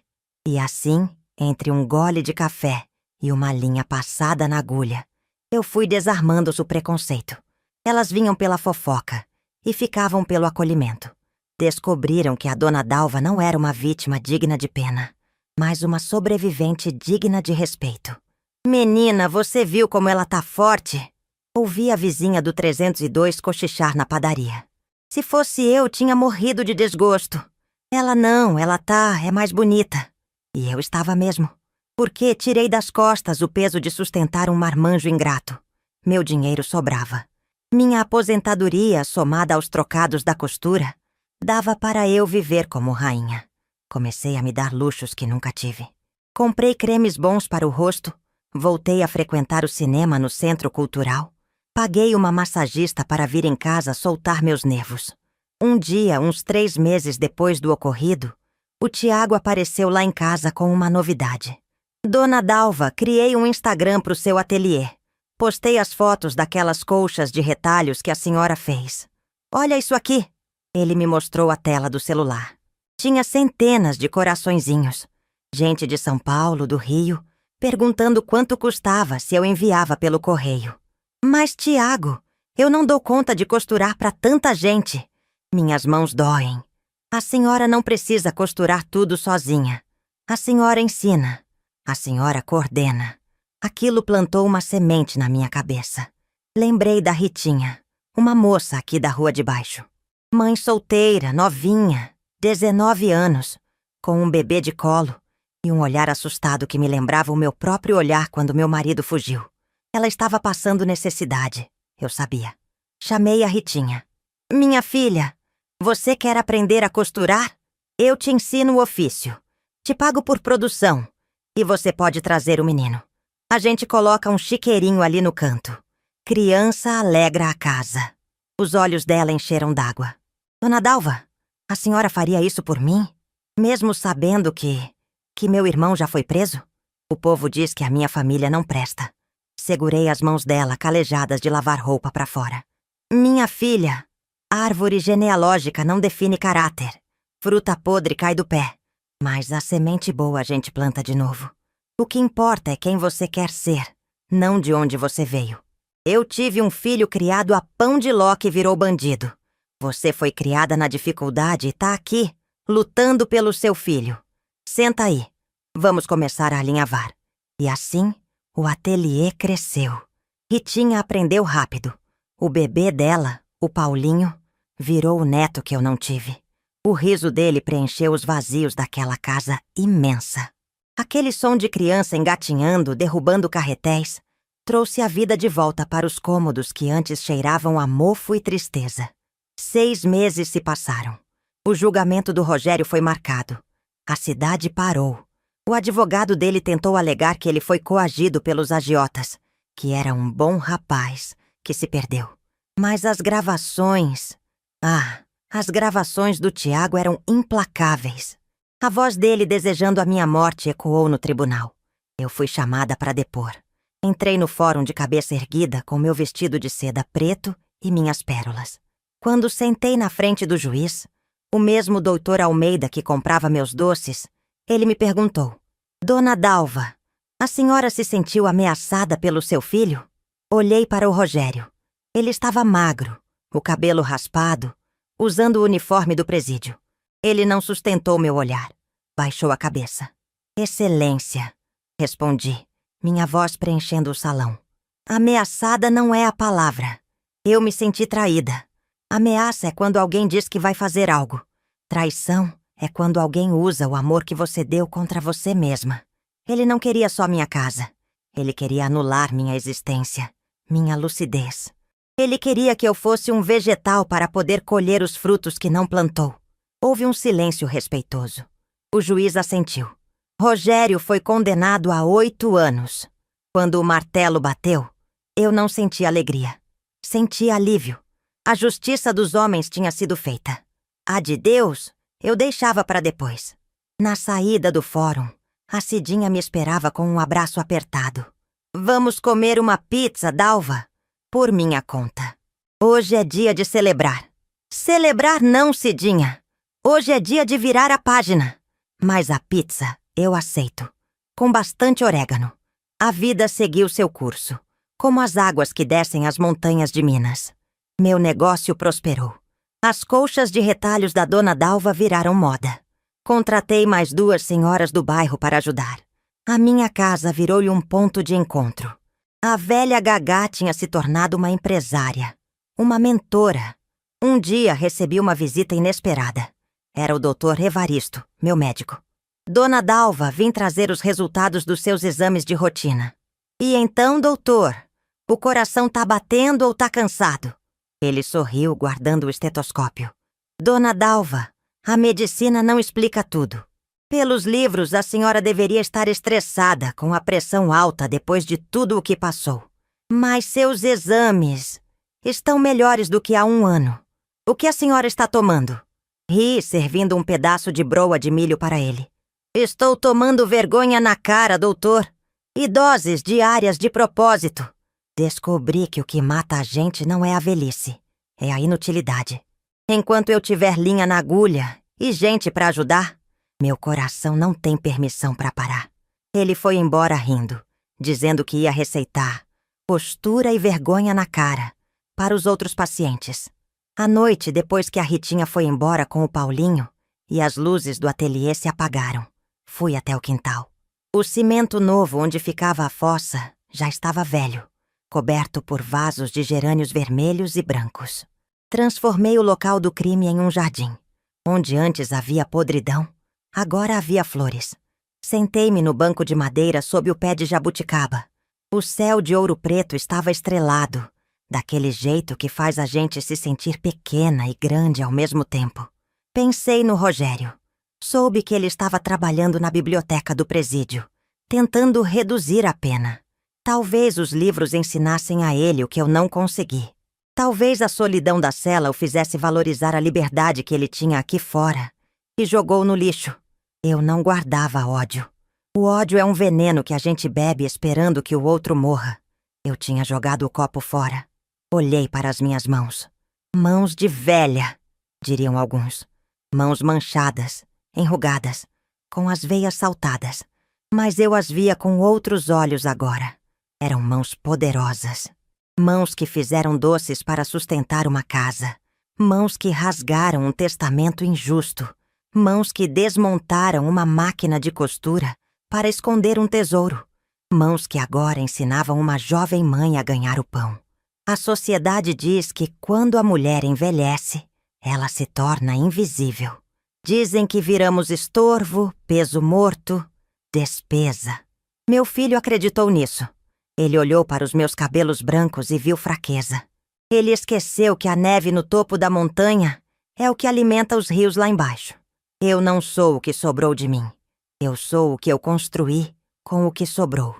E assim, entre um gole de café e uma linha passada na agulha, eu fui desarmando-se o preconceito. Elas vinham pela fofoca e ficavam pelo acolhimento. Descobriram que a Dona Dalva não era uma vítima digna de pena, mas uma sobrevivente digna de respeito. Menina, você viu como ela tá forte? Ouvi a vizinha do 302 cochichar na padaria. Se fosse eu, tinha morrido de desgosto. Ela não, é mais bonita. E eu estava mesmo. Porque tirei das costas o peso de sustentar um marmanjo ingrato. Meu dinheiro sobrava. Minha aposentadoria, somada aos trocados da costura, dava para eu viver como rainha. Comecei a me dar luxos que nunca tive. Comprei cremes bons para o rosto, voltei a frequentar o cinema no Centro Cultural, paguei uma massagista para vir em casa soltar meus nervos. Um dia, uns 3 meses depois do ocorrido, o Tiago apareceu lá em casa com uma novidade. Dona Dalva, criei um Instagram para o seu ateliê. Postei as fotos daquelas colchas de retalhos que a senhora fez. Olha isso aqui. Ele me mostrou a tela do celular. Tinha centenas de coraçõezinhos. Gente de São Paulo, do Rio, perguntando quanto custava se eu enviava pelo correio. Mas, Tiago, eu não dou conta de costurar para tanta gente. Minhas mãos doem. A senhora não precisa costurar tudo sozinha. A senhora ensina. A senhora coordena. Aquilo plantou uma semente na minha cabeça. Lembrei da Ritinha, uma moça aqui da rua de baixo. Mãe solteira, novinha, 19 anos, com um bebê de colo e um olhar assustado que me lembrava o meu próprio olhar quando meu marido fugiu. Ela estava passando necessidade, eu sabia. Chamei a Ritinha. Minha filha, você quer aprender a costurar? Eu te ensino o ofício. Te pago por produção e você pode trazer o menino. A gente coloca um chiqueirinho ali no canto. Criança alegra a casa. Os olhos dela encheram d'água. Dona Dalva, A senhora faria isso por mim? Mesmo sabendo que meu irmão já foi preso? O povo diz que a minha família não presta. Segurei as mãos dela, calejadas de lavar roupa pra fora. Minha filha, árvore genealógica não define caráter. Fruta podre cai do pé. Mas a semente boa a gente planta de novo. O que importa é quem você quer ser, não de onde você veio. Eu tive um filho criado a pão de ló que virou bandido. Você foi criada na dificuldade e tá aqui, lutando pelo seu filho. Senta aí. Vamos começar a alinhavar. E assim, o ateliê cresceu. Ritinha aprendeu rápido. O bebê dela, o Paulinho, virou o neto que eu não tive. O riso dele preencheu os vazios daquela casa imensa. Aquele som de criança engatinhando, derrubando carretéis, trouxe a vida de volta para os cômodos que antes cheiravam a mofo e tristeza. 6 meses se passaram. O julgamento do Rogério foi marcado. A cidade parou. O advogado dele tentou alegar que ele foi coagido pelos agiotas, que era um bom rapaz, que se perdeu. Mas as gravações... as gravações do Tiago eram implacáveis. A voz dele desejando a minha morte ecoou no tribunal. Eu fui chamada para depor. Entrei no fórum de cabeça erguida com meu vestido de seda preto e minhas pérolas. Quando sentei na frente do juiz, o mesmo doutor Almeida que comprava meus doces, ele me perguntou: Dona Dalva, a senhora se sentiu ameaçada pelo seu filho? Olhei para o Rogério. Ele estava magro, o cabelo raspado, usando o uniforme do presídio. Ele não sustentou meu olhar. Baixou a cabeça. Excelência, respondi, minha voz preenchendo o salão. Ameaçada não é a palavra. Eu me senti traída. Ameaça é quando alguém diz que vai fazer algo. Traição é quando alguém usa o amor que você deu contra você mesma. Ele não queria só minha casa. Ele queria anular minha existência, minha lucidez. Ele queria que eu fosse um vegetal para poder colher os frutos que não plantou. Houve um silêncio respeitoso. O juiz assentiu. Rogério foi condenado a 8 anos. Quando o martelo bateu, eu não senti alegria. Senti alívio. A justiça dos homens tinha sido feita. A de Deus, eu deixava para depois. Na saída do fórum, a Cidinha me esperava com um abraço apertado. Vamos comer uma pizza, Dalva? Por minha conta. Hoje é dia de celebrar. Celebrar não, Cidinha. Hoje é dia de virar a página. Mas a pizza eu aceito. Com bastante orégano. A vida seguiu seu curso. Como as águas que descem as montanhas de Minas. Meu negócio prosperou. As colchas de retalhos da Dona Dalva viraram moda. Contratei mais 2 senhoras do bairro para ajudar. A minha casa virou-lhe um ponto de encontro. A velha Gagá tinha se tornado uma empresária. Uma mentora. Um dia recebi uma visita inesperada. Era o Dr. Evaristo, meu médico. Dona Dalva, vim trazer os resultados dos seus exames de rotina. E então, doutor, o coração tá batendo ou tá cansado? Ele sorriu, guardando o estetoscópio. Dona Dalva, a medicina não explica tudo. Pelos livros, a senhora deveria estar estressada, com a pressão alta depois de tudo o que passou. Mas seus exames estão melhores do que há 1 ano. O que a senhora está tomando? Ri, servindo um pedaço de broa de milho para ele. Estou tomando vergonha na cara, doutor. E doses diárias de propósito. Descobri que o que mata a gente não é a velhice, é a inutilidade. Enquanto eu tiver linha na agulha e gente para ajudar, meu coração não tem permissão para parar. Ele foi embora rindo, dizendo que ia receitar postura e vergonha na cara para os outros pacientes. À noite, depois que a Ritinha foi embora com o Paulinho e as luzes do ateliê se apagaram, fui até o quintal. O cimento novo onde ficava a fossa já estava velho, coberto por vasos de gerânios vermelhos e brancos. Transformei o local do crime em um jardim. Onde antes havia podridão, agora havia flores. Sentei-me no banco de madeira sob o pé de jabuticaba. O céu de ouro preto estava estrelado, daquele jeito que faz a gente se sentir pequena e grande ao mesmo tempo. Pensei no Rogério. Soube que ele estava trabalhando na biblioteca do presídio, tentando reduzir a pena. Talvez os livros ensinassem a ele o que eu não consegui. Talvez a solidão da cela o fizesse valorizar a liberdade que ele tinha aqui fora, e jogou no lixo. Eu não guardava ódio. O ódio é um veneno que a gente bebe esperando que o outro morra. Eu tinha jogado o copo fora. Olhei para as minhas mãos. Mãos de velha, diriam alguns. Mãos manchadas, enrugadas, com as veias saltadas. Mas eu as via com outros olhos agora. Eram mãos poderosas. Mãos que fizeram doces para sustentar uma casa. Mãos que rasgaram um testamento injusto. Mãos que desmontaram uma máquina de costura para esconder um tesouro. Mãos que agora ensinavam uma jovem mãe a ganhar o pão. A sociedade diz que quando a mulher envelhece, ela se torna invisível. Dizem que viramos estorvo, peso morto, despesa. Meu filho acreditou nisso. Ele olhou para os meus cabelos brancos e viu fraqueza. Ele esqueceu que a neve no topo da montanha é o que alimenta os rios lá embaixo. Eu não sou o que sobrou de mim. Eu sou o que eu construí com o que sobrou.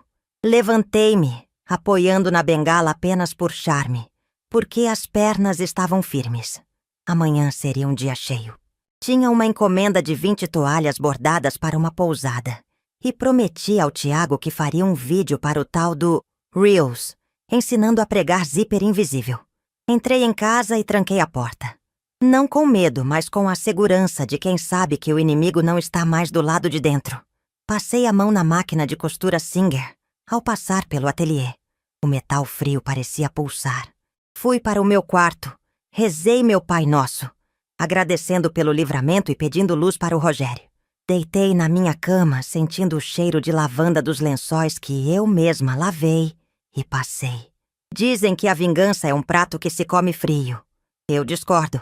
Levantei-me, apoiando na bengala apenas por charme, porque as pernas estavam firmes. Amanhã seria um dia cheio. Tinha uma encomenda de 20 toalhas bordadas para uma pousada. E prometi ao Tiago que faria um vídeo para o tal do Reels, ensinando a pregar zíper invisível. Entrei em casa e tranquei a porta. Não com medo, mas com a segurança de quem sabe que o inimigo não está mais do lado de dentro. Passei a mão na máquina de costura Singer ao passar pelo ateliê. O metal frio parecia pulsar. Fui para o meu quarto, rezei meu Pai Nosso, agradecendo pelo livramento e pedindo luz para o Rogério. Deitei na minha cama, sentindo o cheiro de lavanda dos lençóis que eu mesma lavei e passei. Dizem que a vingança é um prato que se come frio. Eu discordo.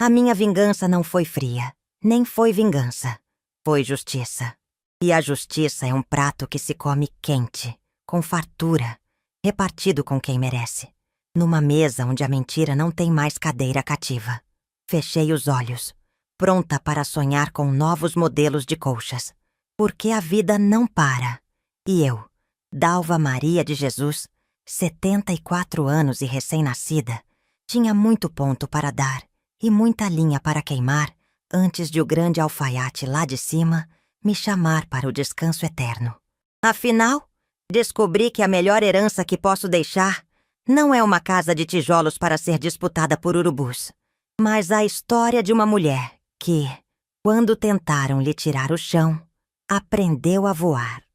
A minha vingança não foi fria, nem foi vingança. Foi justiça. E a justiça é um prato que se come quente, com fartura, repartido com quem merece. Numa mesa onde a mentira não tem mais cadeira cativa. Fechei os olhos, pronta para sonhar com novos modelos de colchas. Porque a vida não para. E eu, Dalva Maria de Jesus, 74 anos e recém-nascida, tinha muito ponto para dar e muita linha para queimar antes de o grande alfaiate lá de cima me chamar para o descanso eterno. Afinal, descobri que a melhor herança que posso deixar não é uma casa de tijolos para ser disputada por urubus, mas a história de uma mulher que, quando tentaram lhe tirar o chão, aprendeu a voar.